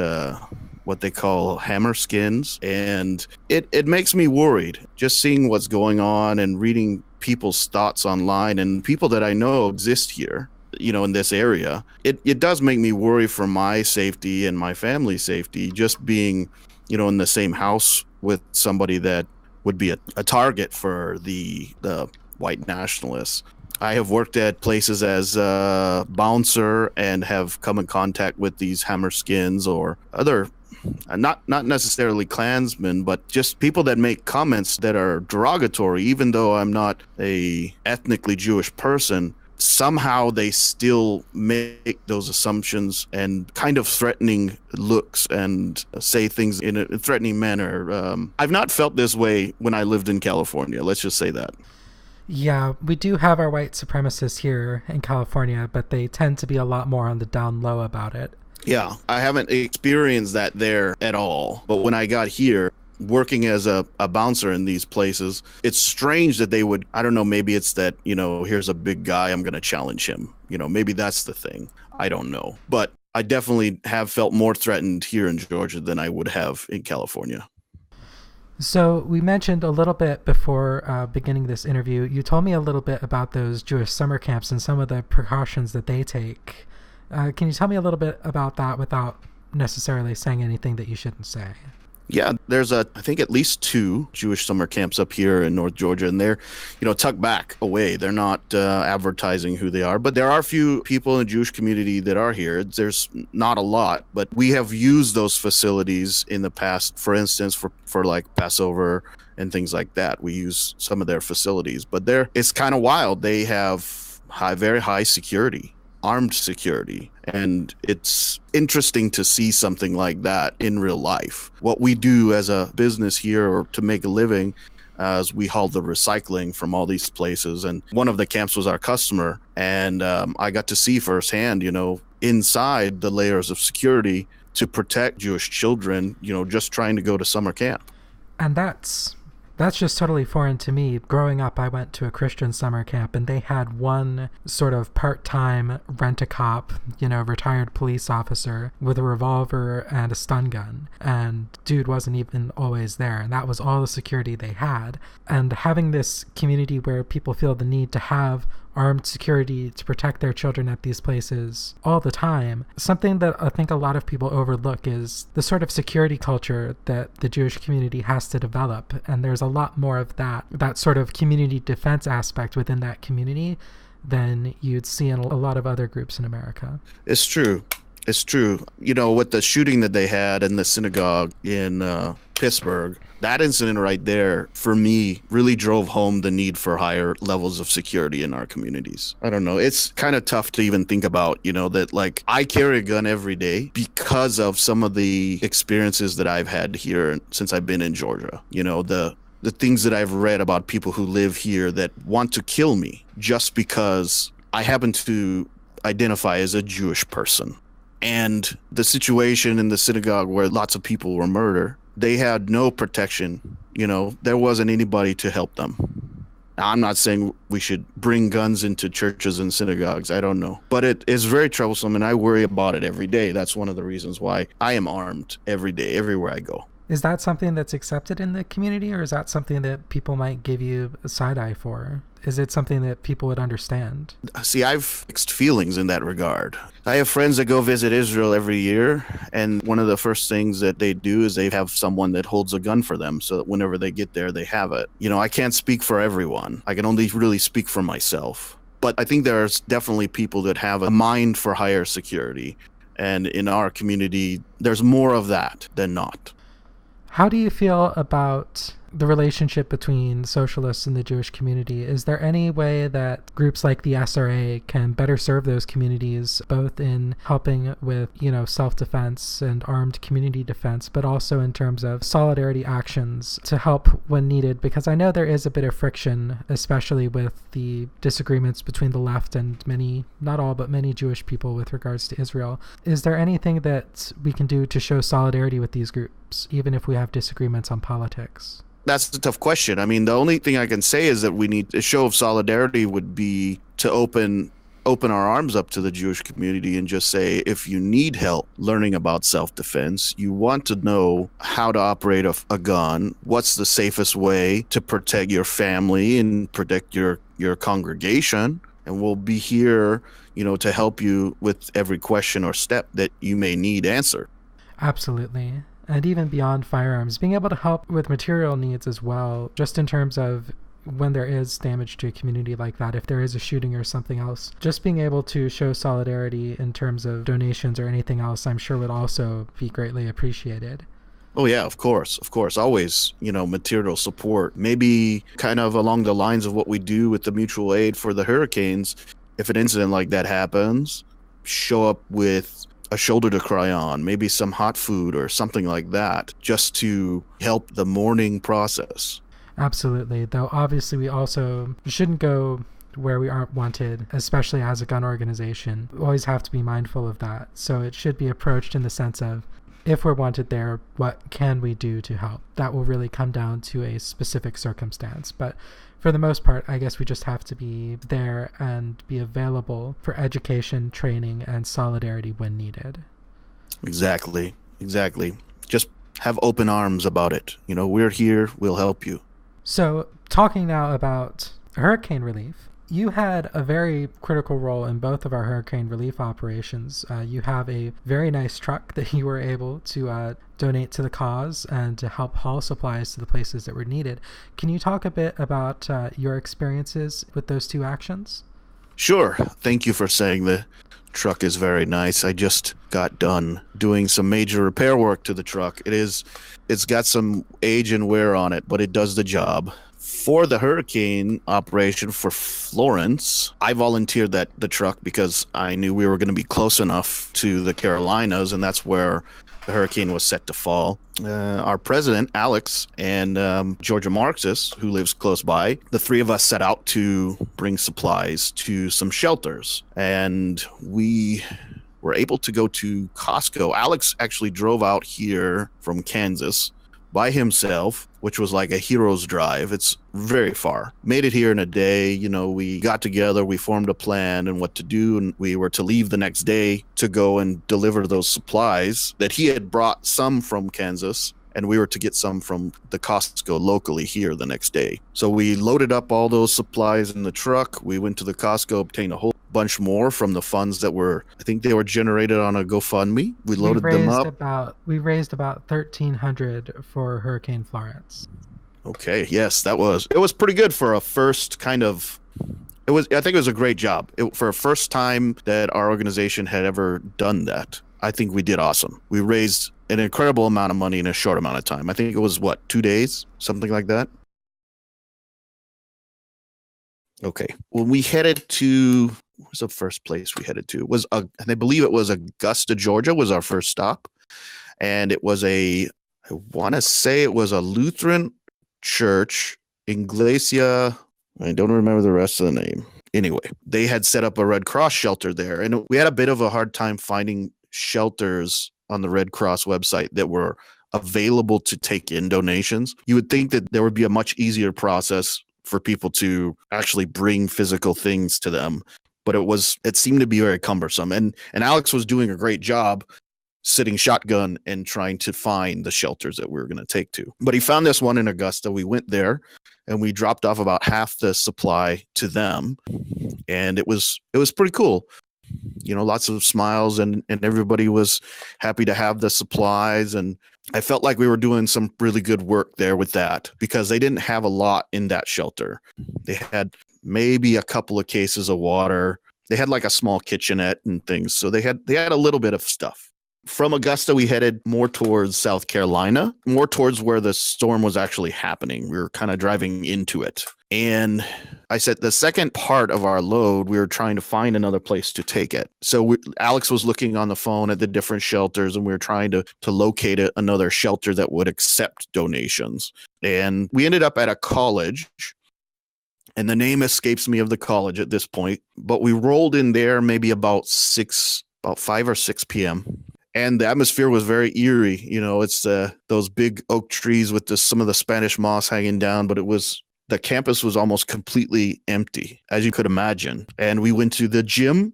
what they call hammerskins, and it makes me worried just seeing what's going on and reading people's thoughts online and people that I know exist here, you know, in this area. It does make me worry for my safety and my family's safety, just being, you know, in the same house with somebody that would be a target for the white nationalists. I have worked at places as a bouncer and have come in contact with these hammerskins or other, not necessarily Klansmen, but just people that make comments that are derogatory. Even though I'm not a ethnically Jewish person, somehow they still make those assumptions and kind of threatening looks and say things in a threatening manner. I've not felt this way when I lived in California. Let's just say that. Yeah, we do have our white supremacists here in California, but they tend to be a lot more on the down low about it. Yeah, I haven't experienced that there at all. But when I got here, working as a bouncer in these places, it's strange that they would, I don't know, maybe it's that, you know, here's a big guy, I'm going to challenge him. You know, maybe that's the thing. I don't know. But I definitely have felt more threatened here in Georgia than I would have in California. So we mentioned a little bit before beginning this interview, you told me a little bit about those Jewish summer camps and some of the precautions that they take. Can you tell me a little bit about that without necessarily saying anything that you shouldn't say? Yeah, there's I think at least 2 Jewish summer camps up here in North Georgia, and they're, you know, tucked back away. They're not advertising who they are, but there are a few people in the Jewish community that are here. There's not a lot, but we have used those facilities in the past, for instance, for like Passover and things like that. We use some of their facilities, but it's kind of wild. They have very high security, armed security, and it's interesting to see something like that in real life. What we do as a business here or to make a living is we haul the recycling from all these places, and one of the camps was our customer, and I got to see firsthand, you know, inside the layers of security to protect Jewish children, you know, just trying to go to summer camp. And that's just totally foreign to me. Growing up, I went to a Christian summer camp, and they had one sort of part-time rent-a-cop, you know, retired police officer with a revolver and a stun gun. And dude wasn't even always there, and that was all the security they had. And having this community where people feel the need to have armed security to protect their children at these places all the time. Something that I think a lot of people overlook is the sort of security culture that the Jewish community has to develop. And there's a lot more of that sort of community defense aspect within that community than you'd see in a lot of other groups in America. It's true. It's true. You know, with the shooting that they had in the synagogue in Pittsburgh, that incident right there, for me, really drove home the need for higher levels of security in our communities. I don't know. It's kind of tough to even think about, you know, that like I carry a gun every day because of some of the experiences that I've had here since I've been in Georgia. You know, the things that I've read about people who live here that want to kill me just because I happen to identify as a Jewish person. And the situation in the synagogue where lots of people were murdered, they had no protection. You know, there wasn't anybody to help them. Now, I'm not saying we should bring guns into churches and synagogues. I don't know. But it is very troublesome, and I worry about it every day. That's one of the reasons why I am armed every day, everywhere I go. Is that something that's accepted in the community, or is that something that people might give you a side eye for? Is it something that people would understand? See, I've mixed feelings in that regard. I have friends that go visit Israel every year, and one of the first things that they do is they have someone that holds a gun for them so that whenever they get there, they have it. You know, I can't speak for everyone. I can only really speak for myself. But I think there's definitely people that have a mind for higher security. And in our community, there's more of that than not. How do you feel about the relationship between socialists and the Jewish community? Is there any way that groups like the SRA can better serve those communities, both in helping with, self-defense and armed community defense, but also in terms of solidarity actions to help when needed? Because I know there is a bit of friction, especially with the disagreements between the left and many, not all, but many Jewish people with regards to Israel. Is there anything that we can do to show solidarity with these groups, even if we have disagreements on politics? That's a tough question. I mean, the only thing I can say is that we need a show of solidarity would be to open our arms up to the Jewish community and just say, if you need help learning about self-defense, you want to know how to operate a gun, what's the safest way to protect your family and protect your congregation, and we'll be here, to help you with every question or step that you may need answered. Absolutely. And even beyond firearms, being able to help with material needs as well, just in terms of when there is damage to a community like that, if there is a shooting or something else, just being able to show solidarity in terms of donations or anything else, I'm sure would also be greatly appreciated. Oh, yeah, of course. Always, material support. Maybe kind of along the lines of what we do with the mutual aid for the hurricanes. If an incident like that happens, show up with a shoulder to cry on, maybe some hot food or something like that, just to help the mourning process. Absolutely. Though obviously we also shouldn't go where we aren't wanted, especially as a gun organization. We always have to be mindful of that. So it should be approached in the sense of, if we're wanted there, what can we do to help? That will really come down to a specific circumstance. But for the most part, I guess we just have to be there and be available for education, training, and solidarity when needed. Exactly. Just have open arms about it. We're here, we'll help you. So, talking now about hurricane relief, you had a very critical role in both of our hurricane relief operations. You have a very nice truck that you were able to donate to the cause and to help haul supplies to the places that were needed. Can you talk a bit about your experiences with those two actions? Sure. Thank you for saying the truck is very nice. I just got done doing some major repair work to the truck. It's got some age and wear on it, but it does the job. For the hurricane operation for Florence, I volunteered the truck because I knew we were going to be close enough to the Carolinas, and that's where the hurricane was set to fall. Our president, Alex, and Georgia Marxist, who lives close by, the three of us set out to bring supplies to some shelters. And we were able to go to Costco. Alex actually drove out here from Kansas by himself, which was like a hero's drive. It's very far. Made it here in a day. We got together, we formed a plan and what to do, and we were to leave the next day to go and deliver those supplies that he had brought some from Kansas, and we were to get some from the Costco locally here the next day. So we loaded up all those supplies in the truck. We went to the Costco, obtained a whole bunch more from the funds that I think they were generated on a GoFundMe. We loaded them up. We raised about $1,300 for Hurricane Florence. Okay, yes, it was pretty good for a first kind of. I think it was a great job for a first time that our organization had ever done that. I think we did awesome. We raised an incredible amount of money in a short amount of time. I think it was 2 days, something like that. Okay, when we headed to, what was the first place we headed to? It was, I believe it was Augusta, Georgia was our first stop. And it was I want to say it was a Lutheran church, Iglesia, I don't remember the rest of the name. Anyway, they had set up a Red Cross shelter there. And we had a bit of a hard time finding shelters on the Red Cross website that were available to take in donations. You would think that there would be a much easier process for people to actually bring physical things to them, but it seemed to be very cumbersome. And Alex was doing a great job sitting shotgun and trying to find the shelters that we were going to take to. But he found this one in Augusta. We went there and we dropped off about half the supply to them, and it was pretty cool. Lots of smiles, and everybody was happy to have the supplies. And I felt like we were doing some really good work there with that, because they didn't have a lot in that shelter. They had maybe a couple of cases of water, They had like a small kitchenette and things. So they had a little bit of stuff. From Augusta, we headed more towards South Carolina, more towards where the storm was actually happening. We were kind of driving into it. And I said the second part of our load, we were trying to find another place to take it. So Alex was looking on the phone at the different shelters, and we were trying to locate another shelter that would accept donations. And we ended up at a college. And the name escapes me of the college at this point. But we rolled in there maybe about 5 or 6 p.m. And the atmosphere was very eerie. You know, it's those big oak trees with some of the Spanish moss hanging down, but the campus was almost completely empty, as you could imagine. And we went to the gym,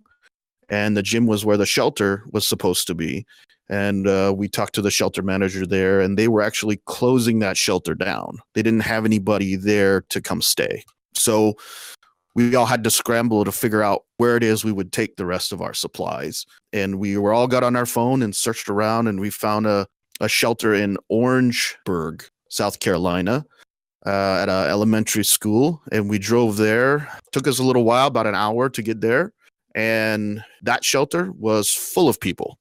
and the gym was where the shelter was supposed to be. And we talked to the shelter manager there, and they were actually closing that shelter down. They didn't have anybody there to come stay. So we all had to scramble to figure out where it is we would take the rest of our supplies. And we were all got on our phone and searched around, and we found a shelter in Orangeburg, South Carolina, at an elementary school. And we drove there. It took us a little while, about an hour to get there. And that shelter was full of people.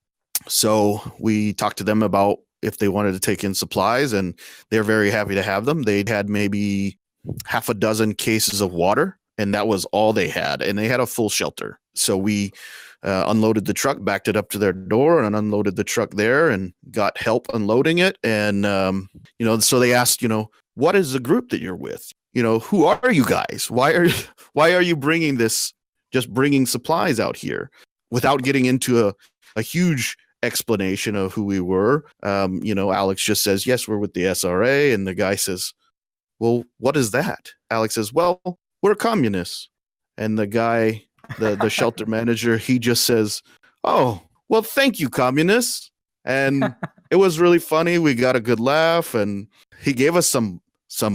So we talked to them about if they wanted to take in supplies, and they're very happy to have them. They'd had maybe half a dozen cases of water, and that was all they had. And they had a full shelter. So we unloaded the truck, backed it up to their door, and unloaded the truck there and got help unloading it. And, so they asked, what is the group that you're with? Who are you guys? Why are you bringing supplies out here without getting into a huge explanation of who we were? Alex just says, yes, we're with the SRA. And the guy says, well, what is that? Alex says, well, we're communists. And the guy, the shelter manager, he just says, oh, well, thank you, communists. And it was really funny. We got a good laugh, and he gave us some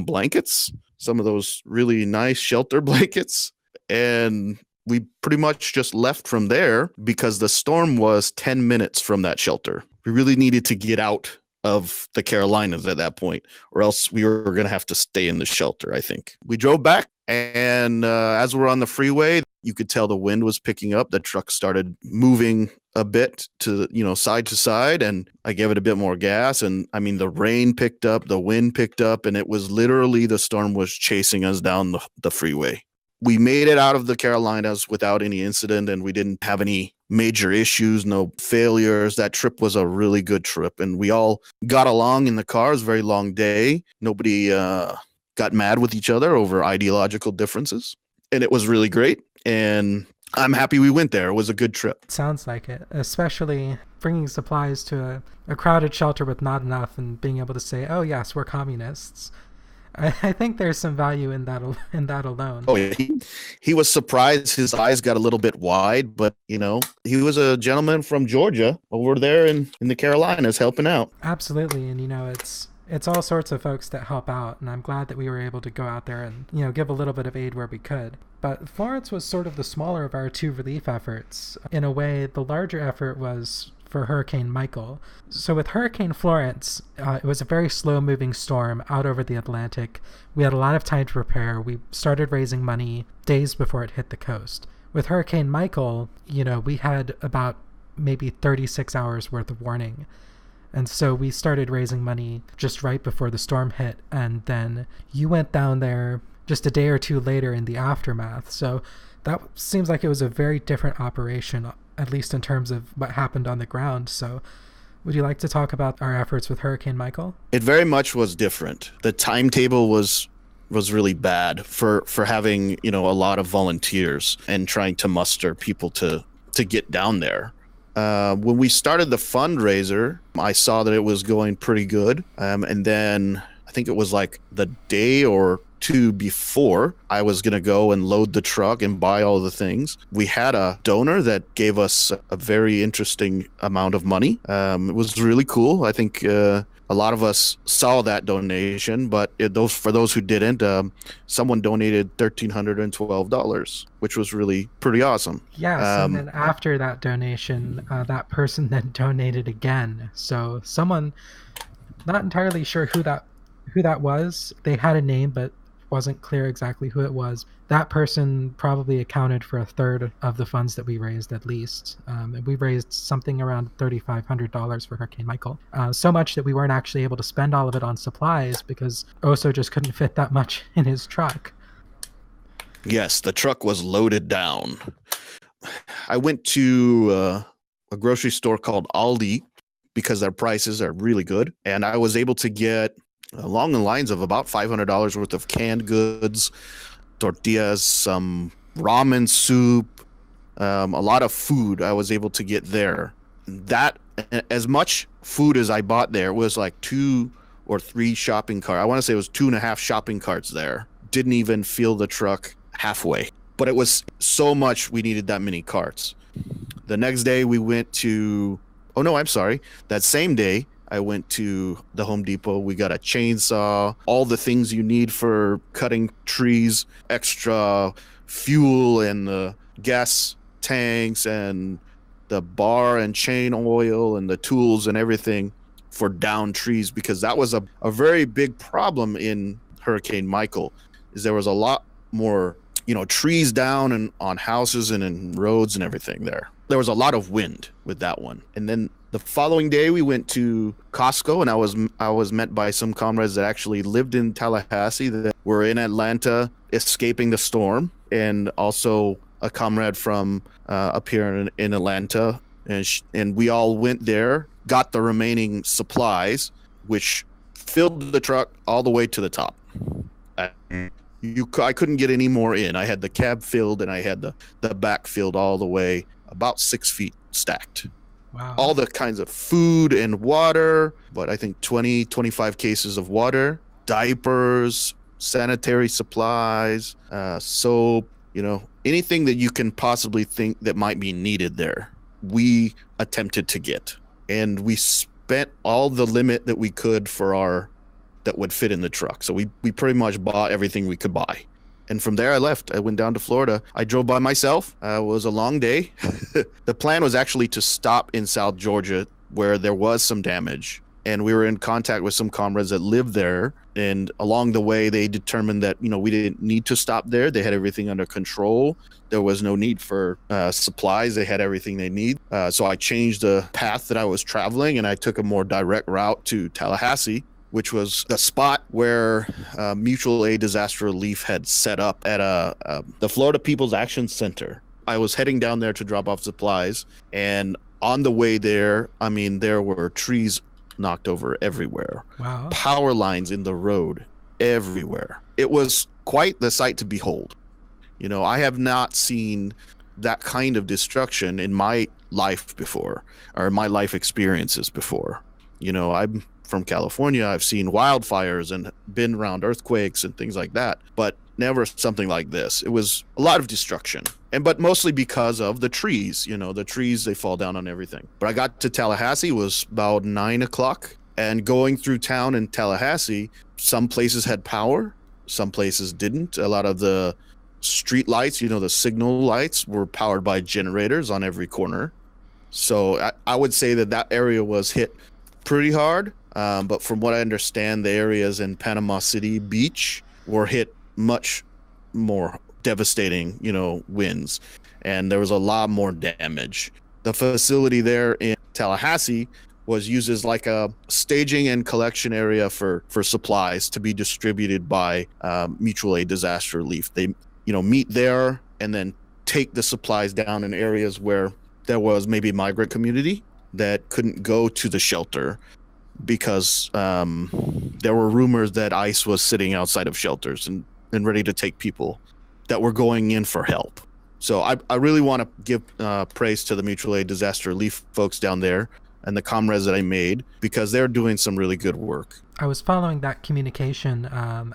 blankets, some of those really nice shelter blankets. And we pretty much just left from there because the storm was 10 minutes from that shelter. We really needed to get out of the Carolinas at that point, or else we were going to have to stay in the shelter, I think. We drove back, and as we're on the freeway, you could tell the wind was picking up. The truck started moving a bit to, side to side, and I gave it a bit more gas. And I mean, the rain picked up, the wind picked up, and it was literally the storm was chasing us down the freeway. We made it out of the Carolinas without any incident, and we didn't have any major issues, no failures. That trip was a really good trip, and we all got along in the car. It was a very long day. Nobody got mad with each other over ideological differences, and it was really great. And I'm happy we went there. It was a good trip. Sounds like it, especially bringing supplies to a crowded shelter with not enough and being able to say, oh, yes, we're communists. I think there's some value in that alone. Oh, yeah. He was surprised. His eyes got a little bit wide, but, he was a gentleman from Georgia over there in the Carolinas helping out. Absolutely. And, it's all sorts of folks that help out. And I'm glad that we were able to go out there and, give a little bit of aid where we could. But Florence was sort of the smaller of our two relief efforts. In a way, the larger effort was for Hurricane Michael. So with Hurricane Florence, it was a very slow-moving storm out over the Atlantic. We had a lot of time to prepare. We started raising money days before it hit the coast. With Hurricane Michael, we had about maybe 36 hours worth of warning. And so we started raising money just right before the storm hit. And then you went down there just a day or two later in the aftermath. So that seems like it was a very different operation, at least in terms of what happened on the ground. So would you like to talk about our efforts with Hurricane Michael? It very much was different. The timetable was really bad for having, a lot of volunteers and trying to muster people to get down there. When we started the fundraiser, I saw that it was going pretty good. And then I think it was like the day or two before I was going to go and load the truck and buy all the things. We had a donor that gave us a very interesting amount of money. It was really cool. I think a lot of us saw that donation, but for those who didn't, someone donated $1,312, which was really pretty awesome. Yes, and then after that donation, that person then donated again. So someone, not entirely sure who that was. They had a name, but wasn't clear exactly who it was. That person probably accounted for a third of the funds that we raised, at least. And we raised something around $3,500 for Hurricane Michael. So much that we weren't actually able to spend all of it on supplies because Oso just couldn't fit that much in his truck. Yes, the truck was loaded down. I went to a grocery store called Aldi because their prices are really good. And I was able to get along the lines of about $500 worth of canned goods, tortillas, some ramen soup, a lot of food I was able to get there. That, as much food as I bought there, was like 2 or 3 shopping carts. I want to say it was 2.5 shopping carts there. Didn't even fill the truck halfway. But it was so much we needed that many carts. The next day we went to, that same day I went to the Home Depot. We got a chainsaw, all the things you need for cutting trees, extra fuel and the gas tanks and the bar and chain oil and the tools and everything for down trees, because that was a very big problem in Hurricane Michael. Is there was a lot more trees down and on houses and in roads and everything there. There was a lot of wind with that one. And then the following day we went to Costco, and I was met by some comrades that actually lived in Tallahassee that were in Atlanta escaping the storm, and also a comrade from up here in Atlanta. And we all went there, got the remaining supplies, which filled the truck all the way to the top. I couldn't get any more in. I had the cab filled and I had the back filled all the way, about 6 feet stacked. Wow. All the kinds of food and water, but I think 25 cases of water, diapers, sanitary supplies, soap, anything that you can possibly think that might be needed there. We attempted to get, and we spent all the limit that we could that would fit in the truck. So we pretty much bought everything we could buy. And from there I left. I went down to Florida. I drove by myself. It was a long day. The plan was actually to stop in South Georgia where there was some damage. And we were in contact with some comrades that lived there. And along the way, they determined that, we didn't need to stop there. They had everything under control. There was no need for supplies. They had everything they need. So I changed the path that I was traveling, and I took a more direct route to Tallahassee, which was the spot where Mutual Aid Disaster Relief had set up at the Florida People's Action Center. I was heading down there to drop off supplies, and on the way there, there were trees knocked over everywhere. Wow. Power lines in the road everywhere. It was quite the sight to behold. I have not seen that kind of destruction in my life before, or in my life experiences before. I'm from California. I've seen wildfires and been around earthquakes and things like that, but never something like this. It was a lot of destruction, but mostly because of the trees. The trees, they fall down on everything. But I got to Tallahassee, it was about 9:00, and going through town in Tallahassee, some places had power, some places didn't. A lot of the street lights, the signal lights, were powered by generators on every corner. So I would say that area was hit pretty hard. But from what I understand, the areas in Panama City Beach were hit much more devastating, winds, and there was a lot more damage. The facility there in Tallahassee was used as like a staging and collection area for supplies to be distributed by Mutual Aid Disaster Relief. They, meet there and then take the supplies down in areas where there was maybe a migrant community that couldn't go to the shelter, because there were rumors that ICE was sitting outside of shelters and ready to take people that were going in for help. So I really want to give praise to the Mutual Aid Disaster Relief folks down there and the comrades that I made, because they're doing some really good work. I was following that communication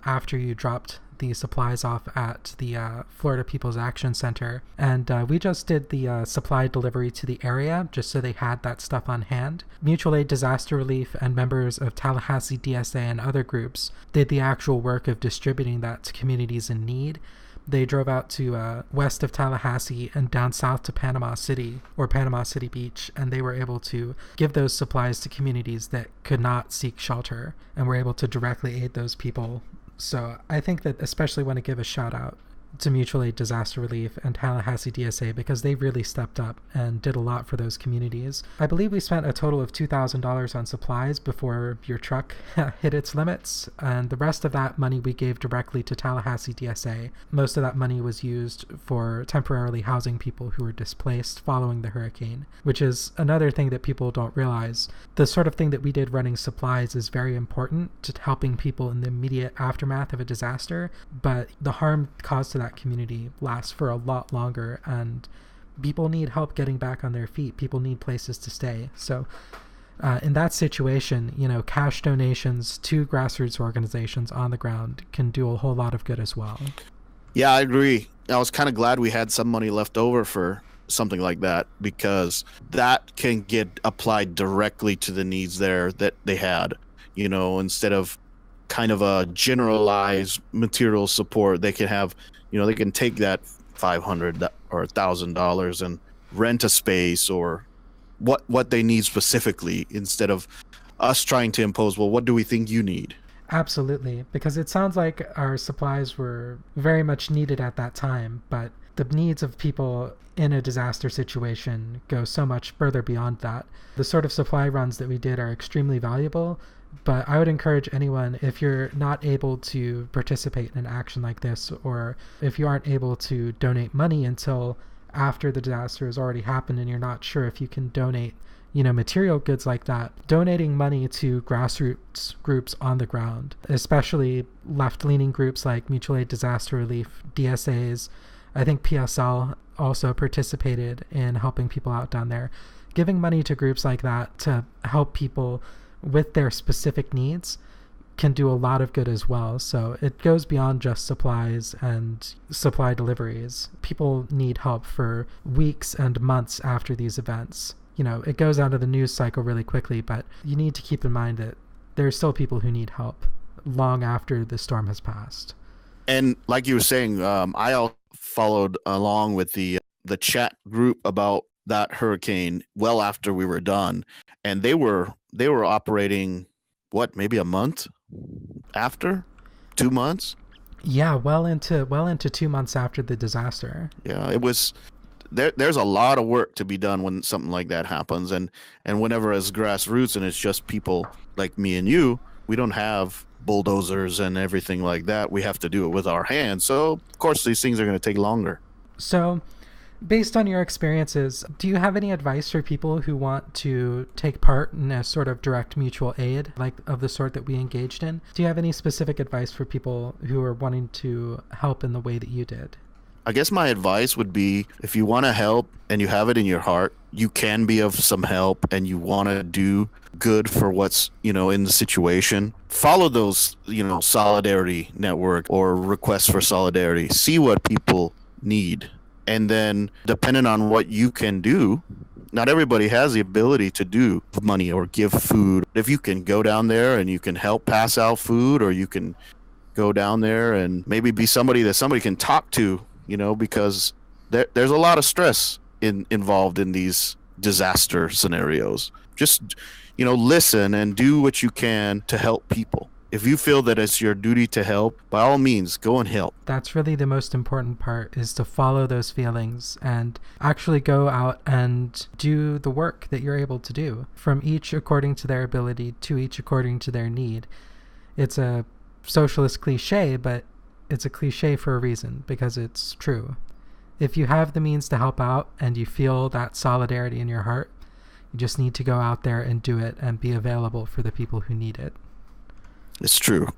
after you dropped the supplies off at the Florida People's Action Center, and we just did the supply delivery to the area just so they had that stuff on hand. Mutual Aid Disaster Relief and members of Tallahassee DSA and other groups did the actual work of distributing that to communities in need. They drove out to west of Tallahassee and down south to Panama City or Panama City Beach, and they were able to give those supplies to communities that could not seek shelter, and were able to directly aid those people So I think that especially want to give a shout out to Mutual Aid Disaster Relief and Tallahassee DSA because they really stepped up and did a lot for those communities. I believe we spent a total of $2,000 on supplies before your truck hit its limits, and the rest of that money we gave directly to Tallahassee DSA. Most of that money was used for temporarily housing people who were displaced following the hurricane, which is another thing that people don't realize. The sort of thing that we did running supplies is very important to helping people in the immediate aftermath of a disaster, but the harm caused to that community lasts for a lot longer, and people need help getting back on their feet. People need places to stay. So in that situation, cash donations to grassroots organizations on the ground can do a whole lot of good as well. Yeah, I agree. I was kind of glad we had some money left over for something like that, because that can get applied directly to the needs there that they had, instead of kind of a generalized material support. They can have, they can take that $500 or $1,000 and rent a space or what they need specifically, instead of us trying to impose, well, what do we think you need? Absolutely, because it sounds like our supplies were very much needed at that time, but the needs of people in a disaster situation go so much further beyond that. The sort of supply runs that we did are extremely valuable, but I would encourage anyone, if you're not able to participate in an action like this, or if you aren't able to donate money until after the disaster has already happened and you're not sure if you can donate, material goods like that, donating money to grassroots groups on the ground, especially left-leaning groups like Mutual Aid Disaster Relief, DSAs, I think PSL also participated in helping people out down there. Giving money to groups like that to help people with their specific needs can do a lot of good as well. So it goes beyond just supplies and supply deliveries. People need help for weeks and months after these events. It goes out of the news cycle really quickly, but you need to keep in mind that there are still people who need help long after the storm has passed. And like you were saying, I all followed along with the chat group about that hurricane well after we were done, and they were operating maybe a month after, 2 months. Yeah, well into 2 months after the disaster. Yeah, it was. There's a lot of work to be done when something like that happens, and whenever as grassroots and it's just people like me and you, we don't have bulldozers and everything like that. We have to do it with our hands. So of course these things are going to take longer. So based on your experiences, do you have any advice for people who want to take part in a sort of direct mutual aid, like of the sort that we engaged in? Do you have any specific advice for people who are wanting to help in the way that you did? I guess my advice would be, if you want to help and you have it in your heart, you can be of some help, and you want to do good for what's, in the situation, follow those, solidarity network or requests for solidarity. See what people need. And then depending on what you can do, not everybody has the ability to do money or give food. If you can go down there and you can help pass out food, or you can go down there and maybe be somebody that somebody can talk to, because there's a lot of stress involved in these disaster scenarios. Just, listen and do what you can to help people. If you feel that it's your duty to help, by all means, go and help. That's really the most important part, is to follow those feelings and actually go out and do the work that you're able to do, from each according to their ability to each according to their need. It's a socialist cliche, but it's a cliche for a reason, because it's true. If you have the means to help out and you feel that solidarity in your heart, you just need to go out there and do it and be available for the people who need it. It's true.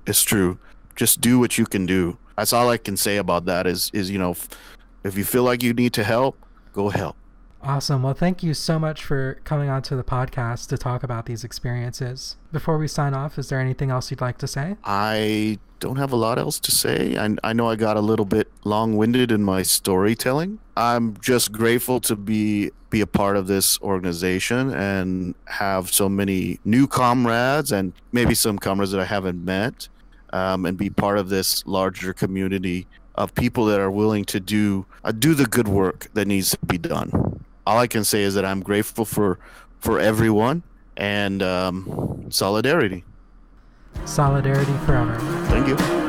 Just do what you can do. That's all I can say about that is if you feel like you need to help, go help. Awesome. Well, thank you so much for coming onto the podcast to talk about these experiences. Before we sign off, is there anything else you'd like to say? I don't have a lot else to say. I know I got a little bit long-winded in my storytelling. I'm just grateful to be a part of this organization and have so many new comrades, and maybe some comrades that I haven't met, and be part of this larger community of people that are willing to do the good work that needs to be done. All I can say is that I'm grateful for everyone, and solidarity. Solidarity forever. Thank you.